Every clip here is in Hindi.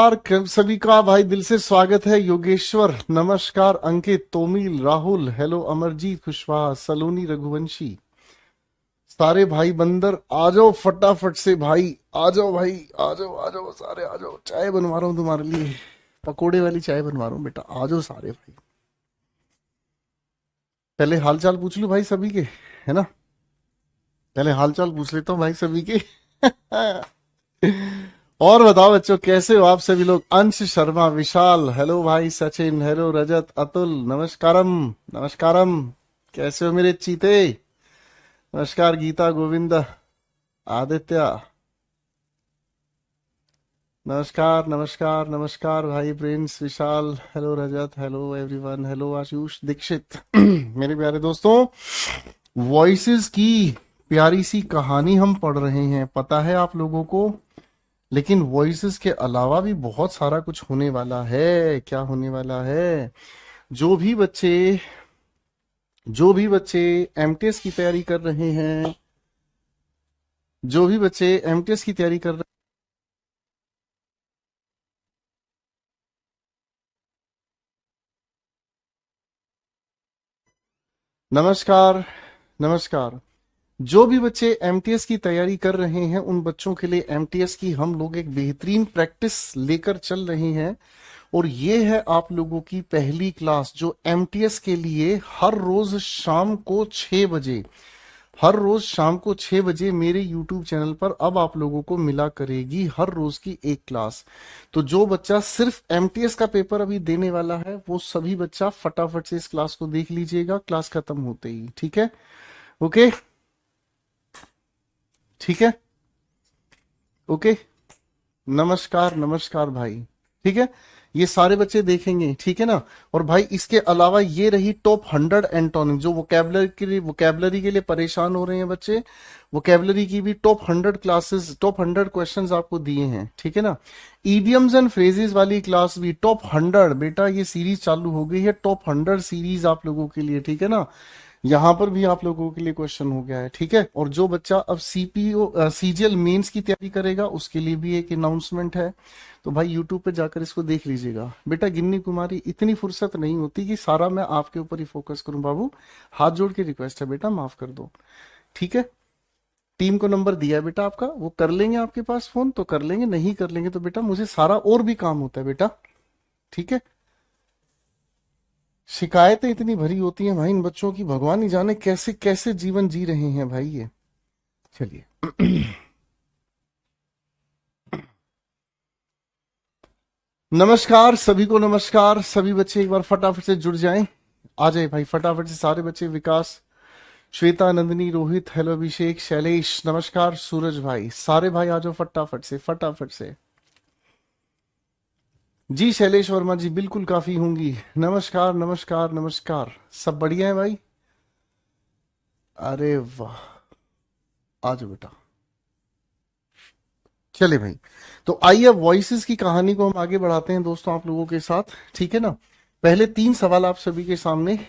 सभी का भाई दिल से स्वागत है। योगेश्वर नमस्कार, अंकित, तोमिल, राहुल हेलो, अमरजीत, खुशवाहा, सलोनी, रघुवंशी, सारे भाई बंदर आ जाओ फटाफट से भाई। आ जाओ भाई, आ जाओ सारे आ जाओ। चाय बनवा रहा हूँ तुम्हारे लिए, पकोड़े वाली चाय बनवा रहा हूँ बेटा। आ जाओ सारे भाई। पहले हाल चाल पूछ लूं भाई सभी के, है ना। पहले हाल चाल पूछ लेता हूँ भाई सभी के। और बताओ बच्चों, कैसे हो आप सभी लोग। अंश शर्मा, विशाल हेलो भाई, सचिन हेलो, रजत, अतुल नमस्कारम, नमस्कारम। कैसे हो मेरे चीते। नमस्कार गीता, गोविंद, आदित्य, नमस्कार नमस्कार नमस्कार भाई प्रिंस, विशाल हेलो, रजत हेलो, एवरीवन हेलो, आशुष, दीक्षित। मेरे प्यारे दोस्तों, वॉइसेस की प्यारी सी कहानी हम पढ़ रहे हैं, पता है आप लोगों को। लेकिन वॉइसेस के अलावा भी बहुत सारा कुछ होने वाला है। क्या होने वाला है। जो भी बच्चे जो भी बच्चे एमटीएस की तैयारी कर रहे हैं, जो भी बच्चे एमटीएस की तैयारी कर रहे नमस्कार, नमस्कार। जो भी बच्चे एमटीएस की तैयारी कर रहे हैं, उन बच्चों के लिए एमटीएस की हम लोग एक बेहतरीन प्रैक्टिस लेकर चल रहे हैं। और ये है आप लोगों की पहली क्लास, जो एमटीएस के लिए हर रोज शाम को 6 बजे मेरे YouTube चैनल पर अब आप लोगों को मिला करेगी, हर रोज की एक क्लास। तो जो बच्चा सिर्फ एमटीएस का पेपर अभी देने वाला है, वो सभी बच्चा फटाफट से इस क्लास को देख लीजिएगा, क्लास खत्म होते ही। ठीक है। ओके। ठीक है। ओके। नमस्कार नमस्कार भाई। ठीक है। ये सारे बच्चे देखेंगे, ठीक है ना। और भाई इसके अलावा ये रही टॉप 100 एंटोनिम, जो वोकेबलरी के लिए परेशान हो रहे हैं बच्चे। वोकेबलरी की भी टॉप 100 क्वेश्चंस आपको दिए हैं, ठीक है ना। ईडियम्स एंड फ्रेजेस वाली क्लास भी टॉप 100, बेटा ये सीरीज चालू हो गई है, टॉप 100 सीरीज आप लोगों के लिए, ठीक है ना। यहां पर भी आप लोगों के लिए क्वेश्चन हो गया है, ठीक है। और जो बच्चा अब सीपीओ सीजीएल मेंस की तैयारी करेगा, उसके लिए भी एक अनाउंसमेंट है। तो भाई यूट्यूब पे जाकर इसको देख लीजिएगा। बेटा गिन्नी कुमारी, इतनी फुर्सत नहीं होती कि सारा मैं आपके ऊपर ही फोकस करूं बाबू। हाथ जोड़ के रिक्वेस्ट है बेटा, माफ कर दो। ठीक है। टीम को नंबर दिया है बेटा आपका, वो कर लेंगे आपके पास फोन तो कर लेंगे, नहीं कर लेंगे तो बेटा मुझे सारा और भी काम होता है बेटा। ठीक है। शिकायतें इतनी भरी होती हैं भाई इन बच्चों की, भगवान ही जाने कैसे कैसे जीवन जी रहे हैं भाई ये। चलिए। नमस्कार सभी को, नमस्कार सभी बच्चे, एक बार फटाफट से जुड़ जाएं। आ जाए भाई फटाफट से सारे बच्चे। विकास, श्वेता, नंदिनी, रोहित हेलो, अभिषेक, शैलेश नमस्कार, सूरज भाई, सारे भाई आ जाओ फटाफट से, फटाफट से। जी शैलेश वर्मा जी, बिल्कुल काफी होंगी। नमस्कार नमस्कार नमस्कार। सब बढ़िया है भाई। अरे वाह। आ जाओ बेटा। चले भाई। तो आइए अब वॉइसेस की कहानी को हम आगे बढ़ाते हैं दोस्तों आप लोगों के साथ, ठीक है ना। पहले 3 सवाल आप सभी के सामने।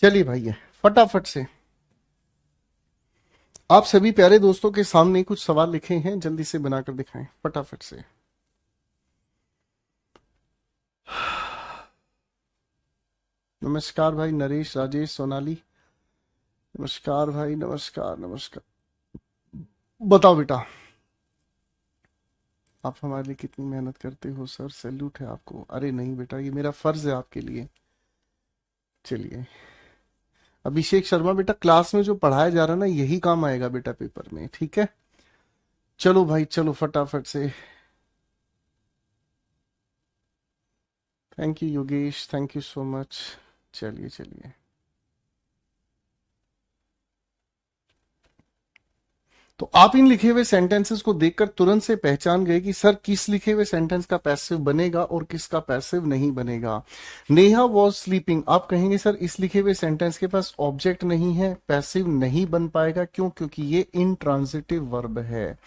चलिए भाई फटाफट से आप सभी प्यारे दोस्तों के सामने कुछ सवाल लिखे हैं, जल्दी से बनाकर दिखाएं फटाफट से। नमस्कार भाई नरेश, राजेश, सोनाली, नमस्कार भाई, नमस्कार नमस्कार। बताओ बेटा, आप हमारे लिए कितनी मेहनत करते हो सर, सैल्यूट है आपको। अरे नहीं बेटा, ये मेरा फर्ज है आपके लिए। चलिए। अभिषेक शर्मा, बेटा क्लास में जो पढ़ाया जा रहा है ना, यही काम आएगा बेटा पेपर में, ठीक है। चलो भाई चलो फटाफट से। Thank you Yogesh, thank you so much. चलिए चलिए। तो आप इन लिखे हुए सेंटेंसेस को देखकर तुरंत से पहचान गए कि सर किस लिखे हुए सेंटेंस का पैसिव बनेगा और किसका पैसिव नहीं बनेगा। नेहा वॉज स्लीपिंग, आप कहेंगे सर इस लिखे हुए सेंटेंस के पास ऑब्जेक्ट नहीं है, पैसिव नहीं बन पाएगा। क्यों? क्योंकि ये इंट्रांजिटिव वर्ब है।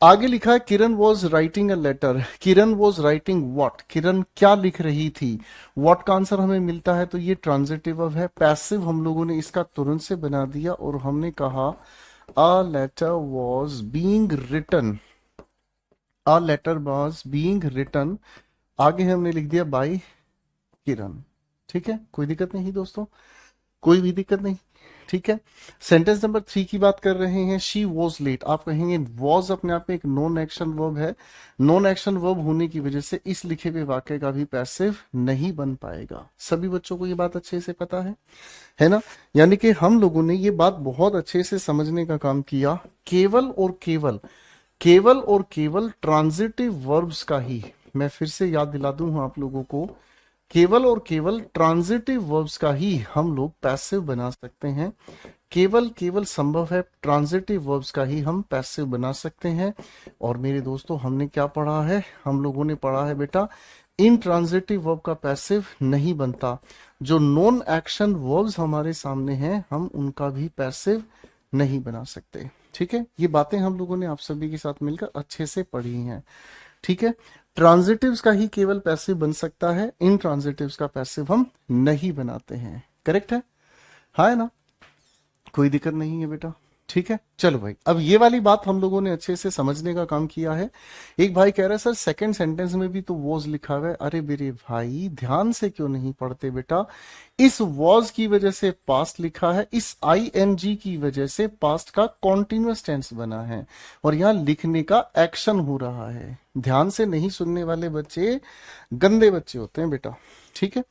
आगे लिखा है Kiran was writing a letter. Kiran was writing what? Kiran क्या लिख रही थी? व्हाट का आंसर हमें मिलता है, तो ये ट्रांजिटिव वर्ब है। पैसिव हम लोगों ने इसका तुरंत से बना दिया और हमने कहा a letter was being written, a letter was being written। आगे हमने लिख दिया बाय किरण। ठीक है, कोई दिक्कत नहीं दोस्तों, कोई भी दिक्कत नहीं। ठीक है, सेंटेंस नंबर 3 की बात कर रहे हैं। शी वॉज लेट, आप कहेंगे वॉज अपने आप में एक नॉन एक्शन वर्ब है। नॉन एक्शन वर्ब होने की वजह से इस लिखे हुए वाक्य का भी पैसिव नहीं बन पाएगा। सभी बच्चों को ये बात अच्छे से पता है ना? यानी कि हम लोगों ने ये बात बहुत अच्छे से समझने का काम किया। केवल और केवल, केवल और केवल ट्रांजिटिव वर्ब्स का ही, मैं फिर से याद दिला दूं आप लोगों को, केवल और केवल ट्रांजिटिव वर्ब्स का ही हम लोग पैसिव बना सकते हैं। केवल केवल संभव है ट्रांजिटिव वर्ब्स का ही हम पैसिव बना सकते हैं। और मेरे दोस्तों हमने क्या पढ़ा है? हम लोगों ने पढ़ा है बेटा इन ट्रांजिटिव वर्ब का पैसिव नहीं बनता। जो नॉन एक्शन वर्ब्स हमारे सामने हैं हम उनका भी पैसिव नहीं बना सकते। ठीक है, ये बातें हम लोगों ने आप सभी के साथ मिलकर अच्छे से पढ़ी हैं। ठीक है, ट्रांजिटिव्स का ही केवल पैसिव बन सकता है, इन ट्रांजिटिव्स का पैसिव हम नहीं बनाते हैं। करेक्ट है ना? कोई दिक्कत नहीं है बेटा। ठीक है, चलो भाई, अब ये वाली बात हम लोगों ने अच्छे से समझने का काम किया है। एक भाई कह रहा है सर सेकंड सेंटेंस में भी तो वॉज लिखा हुआ है। अरे मेरे भाई ध्यान से क्यों नहीं पढ़ते बेटा? इस वॉज की वजह से पास्ट लिखा है, इस आईएनजी की वजह से पास्ट का कॉन्टिन्यूअस टेंस बना है और यहां लिखने का एक्शन हो रहा है। ध्यान से नहीं सुनने वाले बच्चे गंदे बच्चे होते हैं बेटा। ठीक है,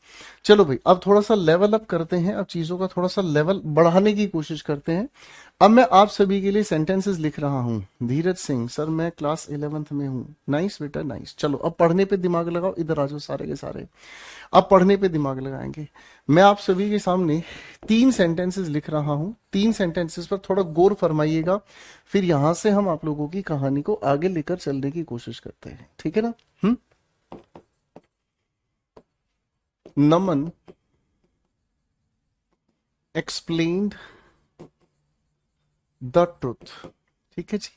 चलो भाई, अब थोड़ा सा लेवल अप करते हैं, अब चीजों का थोड़ा सा लेवल बढ़ाने की कोशिश करते हैं। अब मैं आप सभी के लिए सेंटेंसेस लिख रहा हूं। धीरज सिंह सर मैं क्लास 11th में हूं। नाइस बेटा नाइस। चलो अब पढ़ने पे दिमाग लगाओ, इधर आ जाओ सारे के सारे। अब पढ़ने पे दिमाग लगाएंगे। मैं आप सभी के सामने 3 सेंटेंसेस लिख रहा हूं। 3 सेंटेंसेस पर थोड़ा गौर फरमाइएगा, फिर यहां से हम आप लोगों की कहानी को आगे लेकर चलने की कोशिश करते हैं। ठीक है ना? नमन एक्सप्लेन्ड द ट्रुथ। ठीक है जी।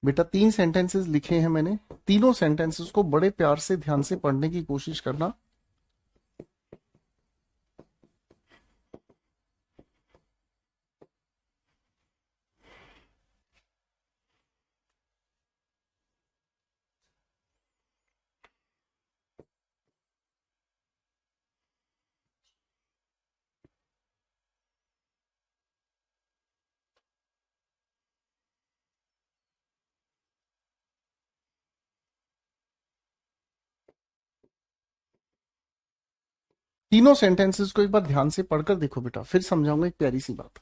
बेटा 3 सेंटेंसेस लिखे हैं मैंने, तीनों सेंटेंसेस को बड़े प्यार से ध्यान से पढ़ने की कोशिश करना। तीनों सेंटेंसेस को एक बार ध्यान से पढ़कर देखो बेटा, फिर समझाऊंगा एक प्यारी सी बात।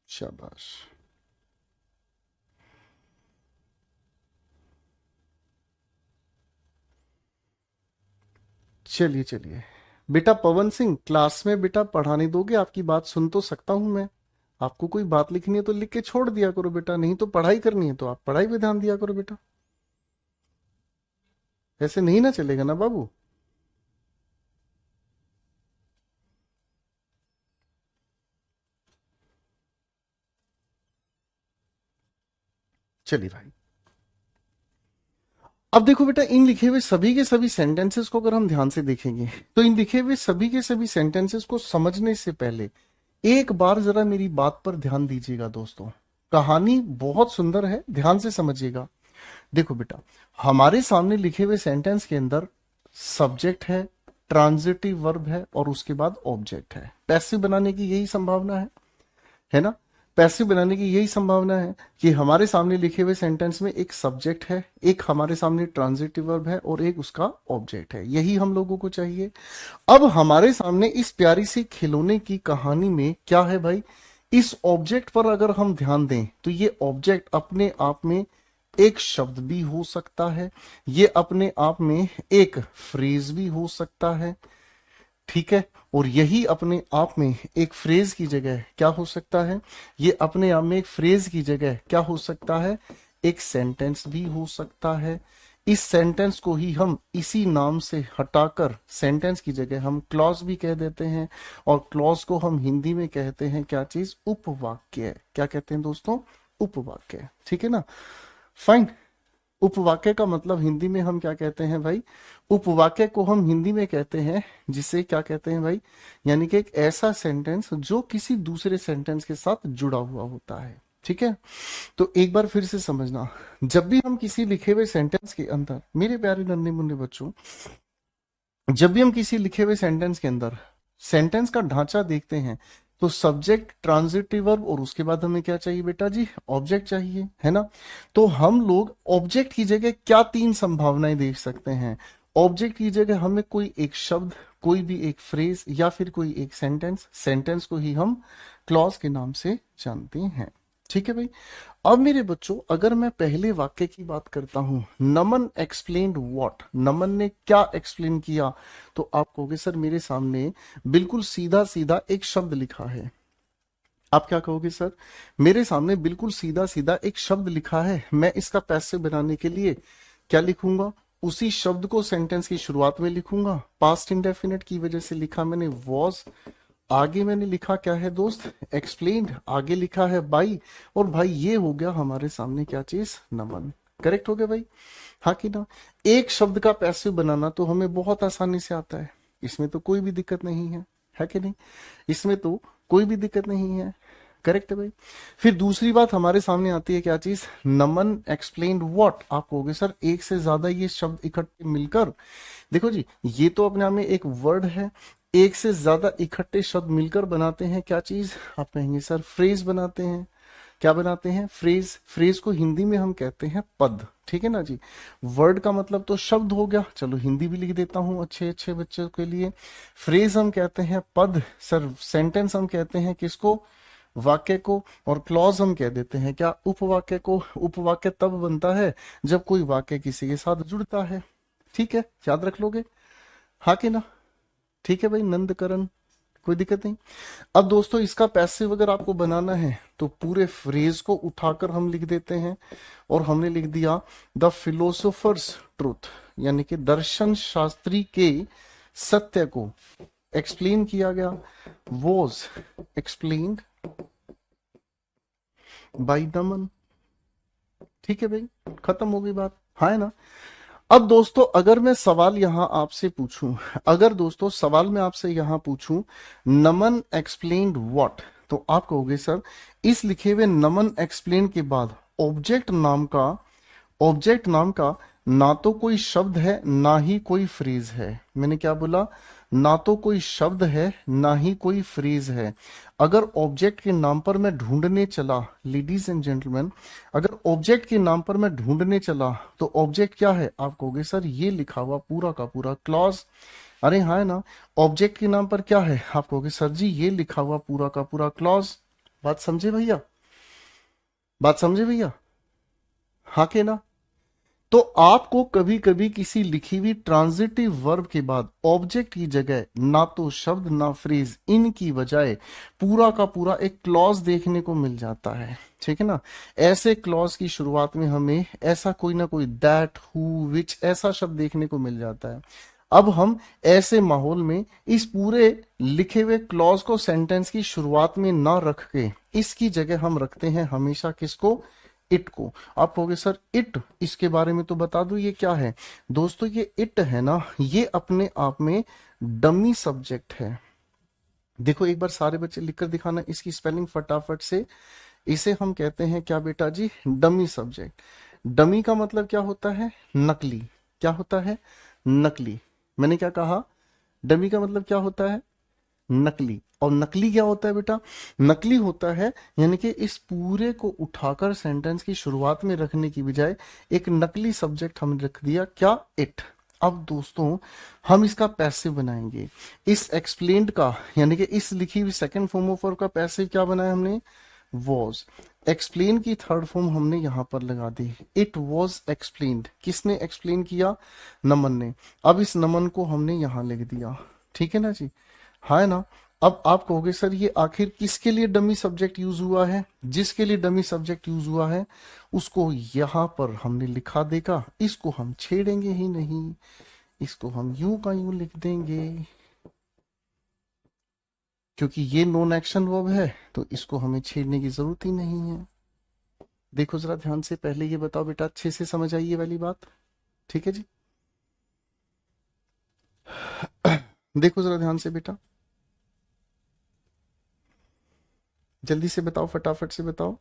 शाबाश। चलिए चलिए बेटा, पवन सिंह क्लास में बेटा पढ़ाने दोगे? आपकी बात सुन तो सकता हूं मैं। आपको कोई बात लिखनी है तो लिख के छोड़ दिया करो बेटा, नहीं तो पढ़ाई करनी है तो आप पढ़ाई पे ध्यान दिया करो बेटा। ऐसे नहीं ना चलेगा ना बाबू। चलिए भाई, अब देखो बेटा, इन लिखे हुए सभी के सभी सेंटेंसेस को अगर हम ध्यान से देखेंगे तो इन लिखे हुए सभी के सभी सेंटेंसेस को समझने से पहले एक बार जरा मेरी बात पर ध्यान दीजिएगा दोस्तों। कहानी बहुत सुंदर है, ध्यान से समझिएगा। देखो बेटा, हमारे सामने लिखे हुए सेंटेंस के अंदर सब्जेक्ट है, ट्रांजिटिव वर्ब है और उसके बाद ऑब्जेक्ट है। पैसिव बनाने की यही संभावना है ना। पैसिव बनाने की यही संभावना है कि हमारे सामने लिखे हुए सेंटेंस में एक सब्जेक्ट है, एक हमारे सामने ट्रांजिटिव वर्ब है और एक उसका ऑब्जेक्ट है। यही हम लोगों को चाहिए। अब हमारे सामने इस प्यारी सी खिलौने की कहानी में क्या है भाई, इस ऑब्जेक्ट पर अगर हम ध्यान दें तो ये ऑब्जेक्ट अपने आप में एक शब्द भी हो सकता है, ये अपने आप में एक फ्रेज भी हो सकता है, ठीक है। और यही अपने आप में एक फ्रेज की जगह क्या हो सकता है, ये अपने आप में एक फ्रेज की जगह क्या हो सकता है, एक सेंटेंस भी हो सकता है। इस सेंटेंस को ही हम इसी नाम से हटाकर सेंटेंस की जगह हम क्लॉज भी कह देते हैं, और क्लॉज को हम हिंदी में कहते हैं क्या चीज, उपवाक्य। क्या कहते हैं दोस्तों, उपवाक्य, ठीक है ना। फाइन। उपवाक्य का मतलब हिंदी में हम क्या कहते हैं भाई, उपवाक्य को हम हिंदी में कहते हैं जिसे क्या कहते हैं भाई, यानी कि एक ऐसा सेंटेंस जो किसी दूसरे सेंटेंस के साथ जुड़ा हुआ होता है, ठीक है। तो एक बार फिर से समझना, जब भी हम किसी लिखे हुए सेंटेंस के अंदर, मेरे प्यारे नन्हे मुन्ने बच्चों, जब भी हम किसी लिखे हुए सेंटेंस के अंदर सेंटेंस का ढांचा देखते हैं तो सब्जेक्ट, ट्रांजिटिव वर्ब और उसके बाद हमें क्या चाहिए बेटा जी, ऑब्जेक्ट चाहिए, है ना। तो हम लोग ऑब्जेक्ट की जगह क्या तीन संभावनाएं देख सकते हैं। ऑब्जेक्ट की जगह हमें कोई एक शब्द, कोई भी एक फ्रेज या फिर कोई एक सेंटेंस, सेंटेंस को ही हम क्लॉज के नाम से जानते हैं, ठीक है भाई। अब मेरे बच्चों अगर मैं पहले वाक्य की बात करता हूं, नमन एक्सप्लेन्ड व्हाट, नमन ने क्या एक्सप्लेन किया, तो आप कहोगे सर मेरे सामने बिल्कुल सीधा सीधा एक शब्द लिखा है। आप क्या कहोगे सर, मेरे सामने बिल्कुल सीधा सीधा एक शब्द लिखा है, मैं इसका पैसिव बनाने के लिए क्या लिखूंगा, उसी शब्द को सेंटेंस की शुरुआत में लिखूंगा। पास्ट इंडेफिनिट की वजह से लिखा मैंने वॉज, आगे मैंने लिखा क्या है दोस्त, एक्सप्लेन्ड, आगे लिखा है बाई, और भाई ये हो गया हमारे सामने क्या चीज, नमन। करेक्ट हो गया भाई, हाँ कि ना। एक शब्द का पैसिव बनाना तो हमें बहुत आसानी से आता है, इसमें तो कोई भी दिक्कत नहीं है कि नहीं, इसमें तो कोई भी दिक्कत नहीं है। करेक्ट है भाई। फिर दूसरी बात हमारे सामने आती है क्या चीज, नमन एक्सप्लेन्ड व्हाट। आप कहोगे सर एक से ज्यादा ये शब्द इकट्ठे मिलकर, देखो जी ये तो अपने आप में एक वर्ड है, एक से ज्यादा इकट्ठे शब्द मिलकर बनाते हैं क्या चीज, आप कहेंगे सर फ्रेज बनाते हैं। क्या बनाते हैं, फ्रेज। फ्रेज को हिंदी में हम कहते हैं पद, ठीक है ना जी। वर्ड का मतलब तो शब्द हो गया, चलो हिंदी भी लिख देता हूं अच्छे अच्छे बच्चों के लिए। फ्रेज हम कहते हैं पद, सर सेंटेंस हम कहते हैं किसको, वाक्य को, और क्लॉज हम कह देते हैं क्या, उपवाक्य को। उपवाक्य तब बनता है जब कोई वाक्य किसी के साथ जुड़ता है, ठीक है, याद रख लोगे, हाँ कि ना। ठीक है भाई नंदकरण, कोई दिक्कत नहीं। अब दोस्तों इसका पैसिव अगर आपको बनाना है तो पूरे फ्रेज को उठाकर हम लिख देते हैं, और हमने लिख दिया द फिलोसोफर्स ट्रूथ, यानी कि दर्शन शास्त्री के सत्य को एक्सप्लेन किया गया, वॉज एक्सप्लेन्ड बाय नमन। ठीक है भाई, खत्म हो गई बात, हाँ है ना। अब दोस्तों अगर मैं सवाल यहां आपसे पूछूं, अगर दोस्तों सवाल मैं आपसे यहां पूछूं, नमन एक्सप्लेन्ड व्हाट, तो आप कहोगे सर इस लिखे हुए नमन एक्सप्लेन के बाद ऑब्जेक्ट नाम का, ऑब्जेक्ट नाम का ना तो कोई शब्द है ना ही कोई फ्रेज है। मैंने क्या बोला, ना तो कोई शब्द है ना ही कोई फ्रेज है। अगर ऑब्जेक्ट के नाम पर मैं ढूंढने चला, लेडीज एंड जेंटलमैन, अगर ऑब्जेक्ट के नाम पर मैं ढूंढने चला तो ऑब्जेक्ट क्या है, आप कहोगे सर ये लिखा हुआ पूरा का पूरा क्लॉज। अरे हाँ है ना, ऑब्जेक्ट के नाम पर क्या है, आप कहोगे सर जी ये लिखा हुआ पूरा का पूरा क्लॉज। बात समझे भैया, बात समझे भैया, हाँ के ना। तो आपको कभी कभी किसी लिखी हुई ट्रांजिटिव वर्ब के बाद ऑब्जेक्ट की जगह ना तो शब्द ना फ्रेज, इनकी बजाय पूरा का पूरा एक क्लॉज देखने को मिल जाता है, ठीक है ना। ऐसे क्लॉज की शुरुआत में हमें ऐसा कोई ना कोई दैट, हु, विच ऐसा शब्द देखने को मिल जाता है। अब हम ऐसे माहौल में इस पूरे लिखे हुए क्लॉज को सेंटेंस की शुरुआत में ना रख के इसकी जगह हम रखते हैं हमेशा किसको, इट को। आप कहोगे सर इट, इसके बारे में तो बता दो ये क्या है। दोस्तों ये इट है ना, ये अपने आप में डमी सब्जेक्ट है। देखो एक बार सारे बच्चे लिखकर दिखाना इसकी स्पेलिंग फटाफट से। इसे हम कहते हैं क्या बेटा जी, डमी सब्जेक्ट। डमी का मतलब क्या होता है, नकली। क्या होता है, नकली। मैंने क्या कहा, डमी का मतलब क्या होता है? नकली। और नकली क्या होता है बेटा? नकली होता है यानी कि इस पूरे को उठाकर सेंटेंस की शुरुआत में रखने की बजाय एक नकली सब्जेक्ट हमने रख दिया, क्या? इट। अब दोस्तों हम इसका पैसिव बनाएंगे। इस एक्सप्लेन्ड का यानी कि इस लिखी हुई सेकंड फॉर्म ऑफ वर्ब का पैसिव क्या बनाया हमने? वॉज। एक्सप्लेन की थर्ड फॉर्म हमने यहां पर लगा दी, इट वॉज एक्सप्लेन्ड। किसने एक्सप्लेन किया? नमन ने। अब इस नमन को हमने यहां लिख दिया, ठीक है ना जी? हाँ है ना? अब आप कहोगे सर ये आखिर किसके लिए डमी सब्जेक्ट यूज हुआ है? जिसके लिए डमी सब्जेक्ट यूज हुआ है उसको यहां पर हमने लिखा देगा, इसको हम छेड़ेंगे ही नहीं, इसको हम यूं का यूं लिख देंगे, क्योंकि ये नॉन एक्शन वर्ब है तो इसको हमें छेड़ने की जरूरत ही नहीं है। देखो जरा ध्यान से, पहले ये बताओ बेटा, अच्छे से समझ आई ये वाली बात? ठीक है जी। देखो जरा ध्यान से बेटा, जल्दी से बताओ, फटाफट से बताओ।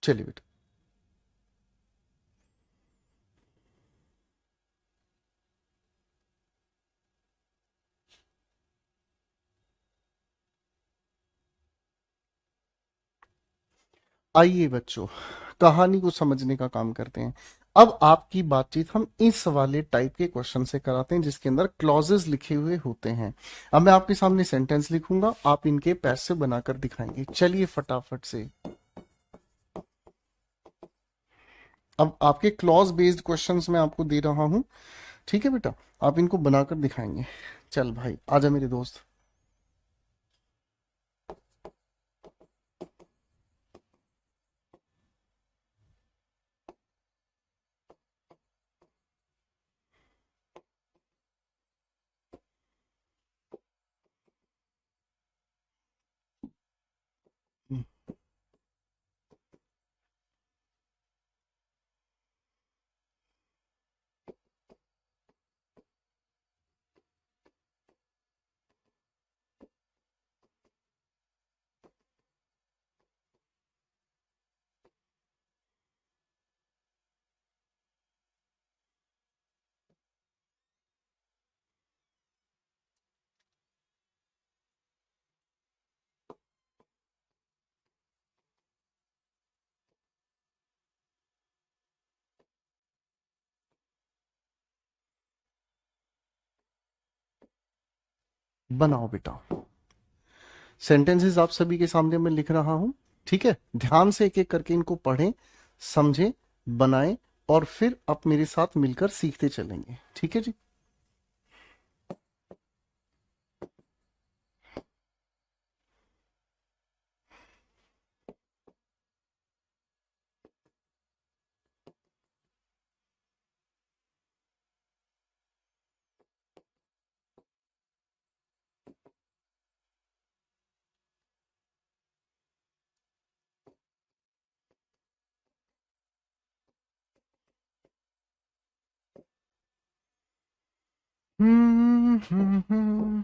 चलिए बेटा, आइए बच्चों कहानी को समझने का काम करते हैं। अब आपकी बातचीत हम इस वाले टाइप के क्वेश्चन से कराते हैं जिसके अंदर क्लॉजेस लिखे हुए होते हैं। अब मैं आपके सामने सेंटेंस लिखूंगा, आप इनके पैसे बनाकर दिखाएंगे। चलिए फटाफट से। अब आपके क्लॉज बेस्ड क्वेश्चंस मैं आपको दे रहा हूं, ठीक है बेटा? आप इनको बनाकर दिखाएंगे। चल भाई आजा मेरे दोस्त। बनाओ बेटा, सेंटेंसेस आप सभी के सामने मैं लिख रहा हूं, ठीक है? ध्यान से एक एक करके इनको पढ़ें, समझें, बनाएं, और फिर आप मेरे साथ मिलकर सीखते चलेंगे, ठीक है जी? हम्म, हम्म, हम्म।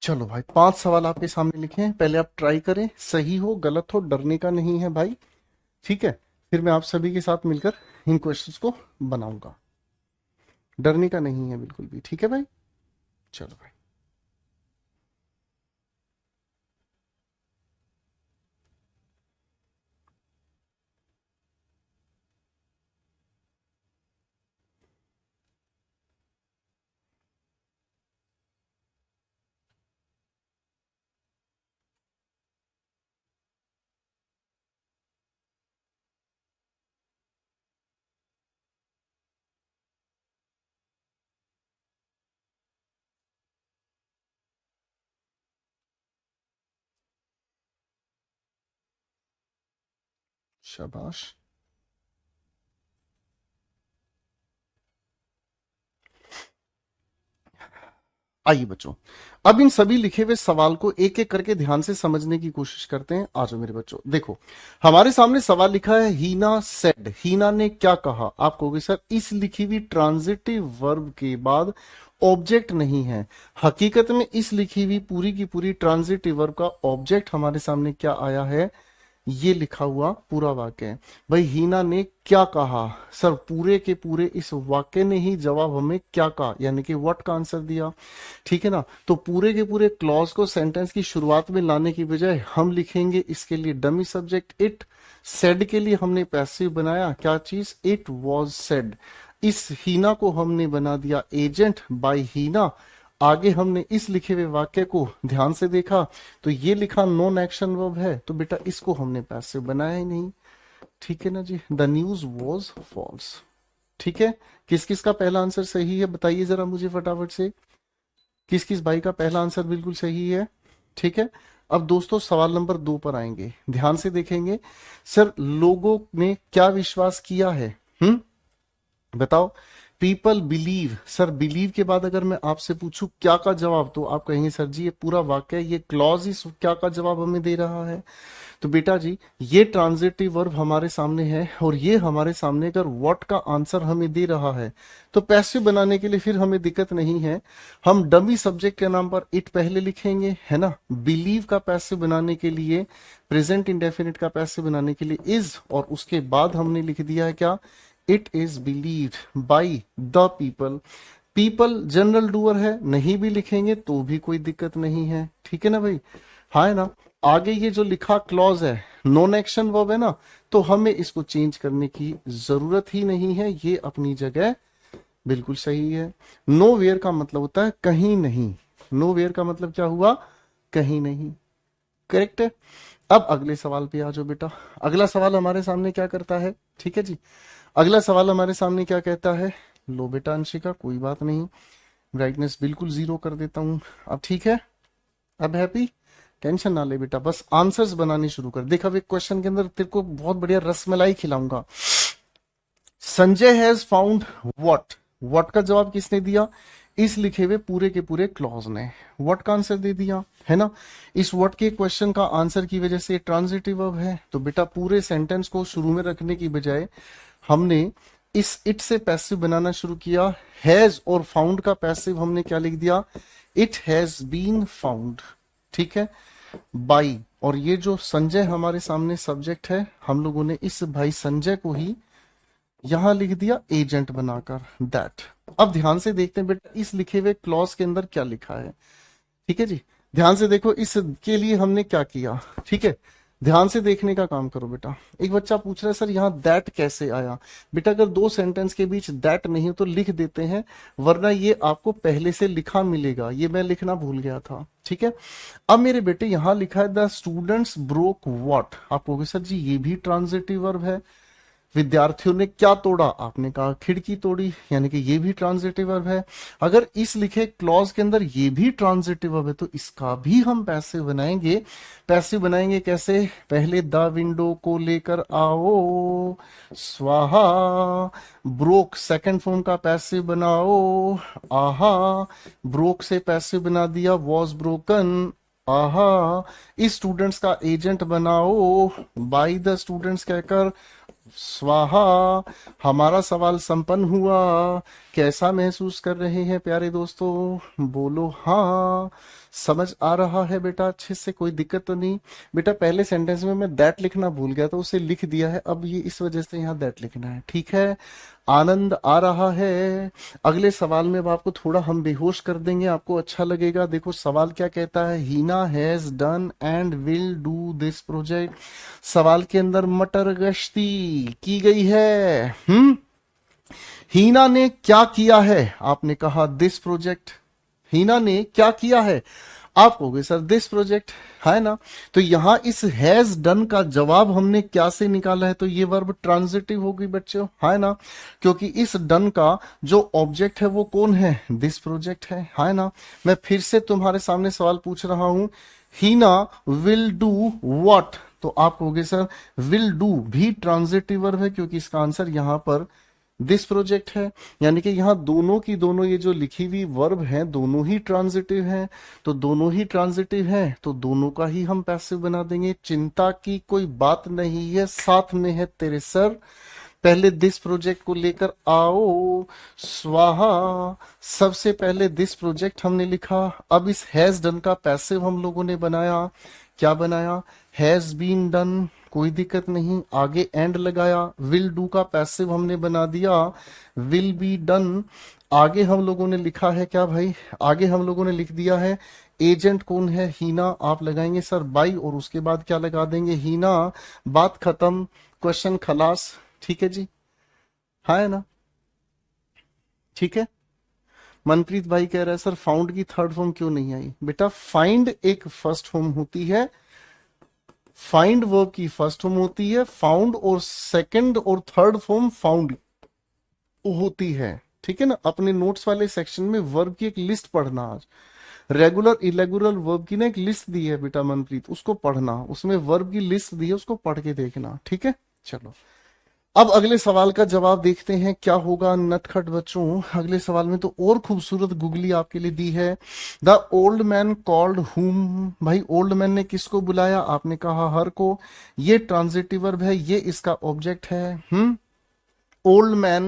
चलो भाई, 5 सवाल आपके सामने लिखे हैं, पहले आप ट्राई करें, सही हो गलत हो डरने का नहीं है भाई, ठीक है? फिर मैं आप सभी के साथ मिलकर इन क्वेश्चंस को बनाऊंगा, डरने का नहीं है बिल्कुल भी, ठीक है भाई। चलो भाई, शाबाश। आइए बच्चों, अब इन सभी लिखे हुए सवाल को एक एक करके ध्यान से समझने की कोशिश करते हैं। आ जाओ मेरे बच्चों, देखो हमारे सामने सवाल लिखा है, हीना सेड, हीना ने क्या कहा। आप कहोगे सर इस लिखी हुई ट्रांजिटिव वर्ब के बाद ऑब्जेक्ट नहीं है। हकीकत में इस लिखी हुई पूरी की पूरी ट्रांजिटिव वर्ब का ऑब्जेक्ट हमारे सामने क्या आया है, ये लिखा हुआ पूरा वाक्य है। भाई हीना ने क्या कहा, सर पूरे के पूरे इस वाक्य ने ही जवाब हमें क्या कहा, यानी कि व्हाट का आंसर दिया, ठीक है ना। तो पूरे के पूरे क्लॉज को सेंटेंस की शुरुआत में लाने की बजाय हम लिखेंगे इसके लिए डमी सब्जेक्ट इट। सेड के लिए हमने पैसिव बनाया क्या चीज, इट वॉज सेड। इस हीना को हमने बना दिया एजेंट बाय हीना। आगे हमने इस लिखे हुए वाक्य को ध्यान से देखा तो ये लिखा नॉन एक्शन वर्ब है, तो बेटा इसको हमने पैसिव बनाया ही नहीं, ठीक है ना जी। द न्यूज वॉज फॉल्स, ठीक है। किस किस का पहला आंसर सही है बताइए जरा मुझे फटाफट से, किस किस भाई का पहला आंसर बिल्कुल सही है, ठीक है। अब दोस्तों सवाल नंबर 2 पर आएंगे, ध्यान से देखेंगे। सर लोगों ने क्या विश्वास किया है, बताओ। पीपल बिलीव, सर बिलीव के बाद अगर मैं आपसे पूछूं क्या का जवाब, तो आप कहेंगे सर जी ये पूरा वाक्य, ये क्लॉज इस क्या का जवाब हमें दे रहा है। तो बेटा जी ये ट्रांजिटिव वर्ब हमारे सामने है और ये हमारे सामने अगर व्हाट का आंसर हमें दे रहा है तो पैसिव बनाने के लिए फिर हमें दिक्कत नहीं है। हम डमी सब्जेक्ट के नाम पर इट पहले लिखेंगे, है ना। बिलीव का पैसिव बनाने के लिए, प्रेजेंट इंडेफिनिट का पैसिव बनाने के लिए इज, और उसके बाद हमने लिख दिया है क्या, it is believed by the people. People general doer है, नहीं भी लिखेंगे तो भी कोई दिक्कत नहीं है, ठीक है ना भाई, हाँ है ना। आगे ये जो लिखा क्लॉज है नॉन एक्शन वर्ब है ना, तो हमें इसको चेंज करने की जरूरत ही नहीं है, ये अपनी जगह बिल्कुल सही है। नो वेयर का मतलब होता है कहीं नहीं, नो वेयर का मतलब क्या हुआ, कहीं नहीं, करेक्ट है। अब अगले सवाल पे आ जाओ बेटा। अगला सवाल हमारे सामने क्या करता है, ठीक है जी। अगला सवाल हमारे सामने क्या कहता है, लो बेटा अंशिका कोई बात नहीं, ब्राइटनेस बिल्कुल 0 कर देता हूं। अब ठीक है, अब हैप्पी, टेंशन ना ले बेटा, बस आंसर्स बनाने शुरू कर। देख अब एक क्वेश्चन के अंदर तेरे को बहुत बढ़िया रसमलाई खिलाऊंगा। Sanjay has found what, what का जवाब किसने दिया, इस लिखे हुए पूरे के पूरे क्लॉज ने व्हाट का आंसर दे दिया, है ना। इस व्हाट के क्वेश्चन का आंसर की वजह से ट्रांजिटिव वर्ब है, तो बेटा पूरे सेंटेंस को शुरू में रखने की बजाय हमने इस इट से पैसिव बनाना शुरू किया। हैज और फाउंड का पैसिव हमने क्या लिख दिया, इट हैज बीन फाउंड, ठीक है, बाई। और ये जो संजय हमारे सामने सब्जेक्ट है, हम लोगों ने इस भाई संजय को ही यहां लिख दिया एजेंट बनाकर, दैट। अब ध्यान से देखते हैं बेटा इस लिखे हुए क्लॉज के अंदर क्या लिखा है, ठीक है जी। ध्यान से देखो इसके लिए हमने क्या किया, ठीक है। ध्यान से देखने का काम करो बेटा। एक बच्चा पूछ रहा है सर यहाँ दैट कैसे आया, बेटा अगर दो सेंटेंस के बीच दैट नहीं हो तो लिख देते हैं, वरना ये आपको पहले से लिखा मिलेगा, ये मैं लिखना भूल गया था, ठीक है। अब मेरे बेटे यहाँ लिखा है द स्टूडेंट्स ब्रोक व्हाट, आप कहोगे सर जी ये भी ट्रांजिटिव वर्ब है। विद्यार्थियों ने क्या तोड़ा, आपने कहा खिड़की तोड़ी, यानी कि ये भी ट्रांजिटिव वर्ब है। अगर इस लिखे क्लॉज के अंदर ये भी ट्रांजिटिव वर्ब है तो इसका भी हम पैसिव बनाएंगे। पैसिव बनाएंगे कैसे, पहले द विंडो को लेकर आओ स्वाहा, ब्रोक सेकंड फॉर्म का पैसिव बनाओ आहा, ब्रोक से पैसिव बना दिया वॉज ब्रोकन आहा, इस स्टूडेंट्स का एजेंट बनाओ बाई द स्टूडेंट्स कहकर स्वाहा। हमारा सवाल संपन्न हुआ। कैसा महसूस कर रहे हैं प्यारे दोस्तों? बोलो हाँ। समझ आ रहा है बेटा अच्छे से? कोई दिक्कत तो नहीं? बेटा पहले सेंटेंस में मैं दैट लिखना भूल गया तो उसे लिख दिया है, अब ये इस वजह से यहाँ दैट लिखना है, ठीक है? आनंद आ रहा है? अगले सवाल में अब आपको थोड़ा हम बेहोश कर देंगे, आपको अच्छा लगेगा। देखो सवाल क्या कहता है, Heena has done and will do this project. सवाल के अंदर मटर गश्ती की गई है। हीना ने क्या किया है? आपने कहा दिस प्रोजेक्ट। हीना ने क्या किया है? आप कहोगे सर दिस प्रोजेक्ट, है ना? तो यहां इस हैज डन का जवाब हमने क्या से निकाला है? तो ये वर्ब ट्रांजिटिव होगी बच्चों, है ना? क्योंकि इस डन का जो ऑब्जेक्ट है वो कौन है? दिस प्रोजेक्ट है ना? मैं फिर से तुम्हारे सामने सवाल पूछ रहा हूं, हीना विल डू व्हाट? तो आप कहोगे सर विल डू भी ट्रांजिटिव वर्ब है, क्योंकि इसका आंसर यहां पर दिस प्रोजेक्ट है। यानी कि यहाँ दोनों की दोनों ये जो लिखी हुई वर्ब हैं दोनों ही ट्रांजिटिव हैं। तो दोनों ही ट्रांजिटिव हैं तो दोनों का ही हम पैसिव बना देंगे। चिंता की कोई बात नहीं है, साथ में है तेरे सर। पहले दिस प्रोजेक्ट को लेकर आओ। स्वाहा। सबसे पहले दिस प्रोजेक्ट हमने लिखा, अब इस हैज डन का पैसिव हम लोगों ने बनाया। क्या बनाया? हैज बीन डन, कोई दिक्कत नहीं, आगे एंड लगाया। विल डू का पैसिव हमने बना दिया, विल बी डन। आगे हम लोगों ने लिखा है क्या भाई? आगे हम लोगों ने लिख दिया है एजेंट कौन है? हीना। आप लगाएंगे सर बाई और उसके बाद क्या लगा देंगे? हीना। बात खत्म, क्वेश्चन खलास। ठीक है जी, हाँ है ना? ठीक है। मनप्रीत भाई कह रहा है सर फाउंड की थर्ड फॉर्म क्यों नहीं आई? बेटा फाइंड एक फर्स्ट फॉर्म होती है, फाइंड वर्ब की फर्स्ट फॉर्म होती है, फाउंड और सेकंड और थर्ड फॉर्म फाउंड होती है। ठीक है ना? अपने नोट्स वाले सेक्शन में वर्ब की एक लिस्ट पढ़ना आज। रेगुलर इरेगुलर वर्ब की ना एक लिस्ट दी है बेटा मनप्रीत, उसको पढ़ना, उसमें वर्ब की लिस्ट दी है, उसको पढ़ के देखना, ठीक है? चलो अब अगले सवाल का जवाब देखते हैं क्या होगा नटखट बच्चों। अगले सवाल में तो और खूबसूरत गुगली आपके लिए दी है। द ओल्ड मैन कॉल्ड हुम। भाई ओल्ड मैन ने किसको बुलाया? आपने कहा हर को। ये ट्रांजिटिव वर्ब है, ये इसका ऑब्जेक्ट है। Old man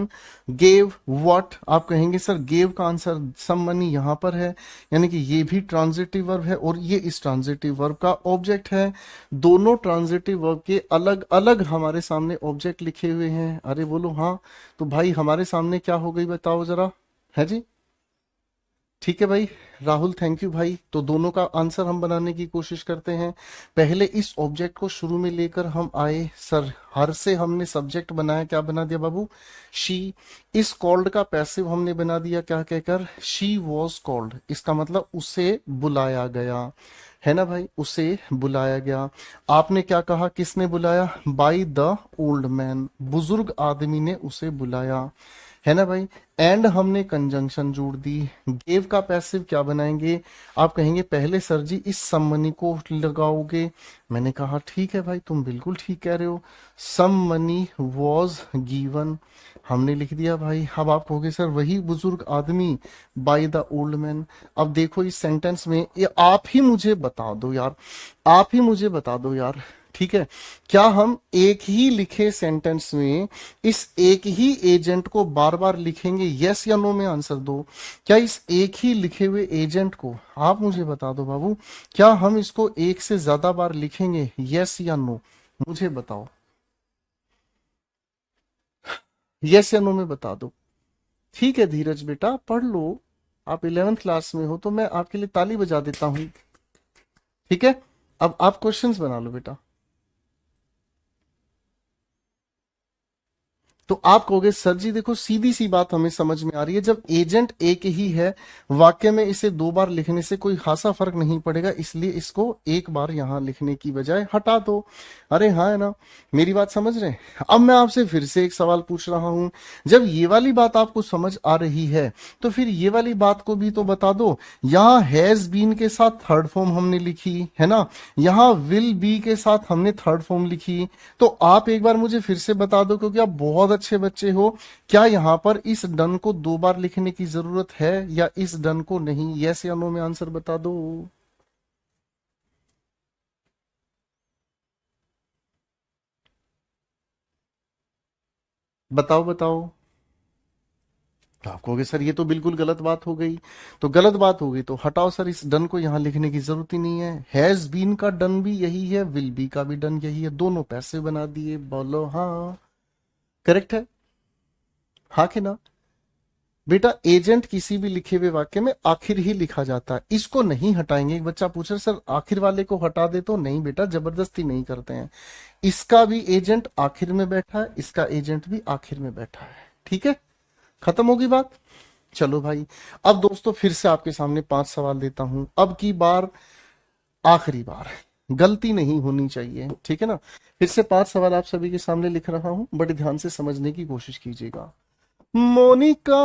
gave what? आप कहेंगे सर गेव का आंसर सम मनी यहां पर है, यानी कि ये भी ट्रांजिटिव वर्ब है और ये इस ट्रांजिटिव वर्ब का ऑब्जेक्ट है। दोनों ट्रांजिटिव वर्ब के अलग अलग हमारे सामने ऑब्जेक्ट लिखे हुए हैं। अरे बोलो हाँ। तो भाई हमारे सामने क्या हो गई बताओ जरा, है जी? ठीक है भाई राहुल, थैंक यू भाई। तो दोनों का आंसर हम बनाने की कोशिश करते हैं। पहले इस ऑब्जेक्ट को शुरू में लेकर हम आए सर, हर से हमने सब्जेक्ट बनाया, क्या बना दिया बाबू? शी। इस कॉल्ड का पैसिव हमने बना दिया क्या कहकर? She was called. इसका मतलब उसे बुलाया गया, है ना भाई? उसे बुलाया गया। आपने क्या कहा, किसने बुलाया? बाय द ओल्ड मैन, बुजुर्ग आदमी ने उसे बुलाया, है ना भाई? एंड हमने कंजंक्शन जोड़ दी। गेव का पैसिव क्या बनाएंगे? आप कहेंगे पहले सर जी इस सम मनी को लगाओगे। मैंने कहा ठीक है भाई, तुम बिल्कुल ठीक कह रहे हो। सम मनी वॉज गिवन, हमने लिख दिया भाई। अब आप कहोगे सर वही बुजुर्ग आदमी बाय द ओल्ड मैन। अब देखो इस सेंटेंस में ये आप ही मुझे बता दो यार, आप ही मुझे बता दो यार, ठीक है? क्या हम एक ही लिखे सेंटेंस में इस एक ही एजेंट को बार बार लिखेंगे? यस या नो में आंसर दो। क्या इस एक ही लिखे हुए एजेंट को, आप मुझे बता दो बाबू, क्या हम इसको एक से ज्यादा बार लिखेंगे? यस या नो मुझे बताओ, यस या नो में बता दो। ठीक है धीरज बेटा पढ़ लो, आप 11th क्लास में हो तो मैं आपके लिए ताली बजा देता हूं। ठीक है, अब आप क्वेश्चंस बना लो बेटा। तो आप कहोगे सर जी देखो सीधी सी बात हमें समझ में आ रही है, जब एजेंट एक ही है वाक्य में इसे दो बार लिखने से कोई खासा फर्क नहीं पड़ेगा, इसलिए इसको एक बार यहां लिखने की बजाय हटा दो। अरे हाँ है ना, मेरी बात समझ रहे हैं? अब मैं आपसे फिर से एक सवाल पूछ रहा हूं, जब ये वाली बात आपको समझ आ रही है तो फिर ये वाली बात को भी तो बता दो। यहाँ हैज बीन के साथ थर्ड फॉर्म हमने लिखी है ना, यहाँ विल बी के साथ हमने थर्ड फॉर्म लिखी। तो आप एक बार मुझे फिर से बता दो, क्योंकि आप बहुत अच्छे बच्चे हो, क्या यहाँ पर इस डन को दो बार लिखने की जरूरत है या इस डन को नहीं? यस या नो में आंसर बता दो। बताओ बताओ। तो आप कहोगे सर ये तो बिल्कुल गलत बात हो गई। तो गलत बात हो गई तो हटाओ सर, इस डन को यहां लिखने की जरूरत ही नहीं है। हैज बीन का डन भी यही है, विल बी का भी डन यही है, दोनों पैसे बना दिए। बोलो हाँ, करेक्ट है। हाँ कि ना? बेटा एजेंट किसी भी लिखे हुए वाक्य में आखिर ही लिखा जाता है, इसको नहीं हटाएंगे। एक बच्चा पूछ रहा सर आखिर वाले को हटा दे, तो नहीं बेटा, जबरदस्ती नहीं करते हैं। इसका भी एजेंट आखिर में बैठा है, इसका एजेंट भी आखिर में बैठा है। ठीक है, खत्म होगी बात। चलो भाई, अब दोस्तों फिर से आपके सामने 5 सवाल देता हूं, अब की बार आखिरी बार, गलती नहीं होनी चाहिए, ठीक है ना? फिर से 5 सवाल आप सभी के सामने लिख रहा हूं, बड़े ध्यान से समझने की कोशिश कीजिएगा। मोनिका,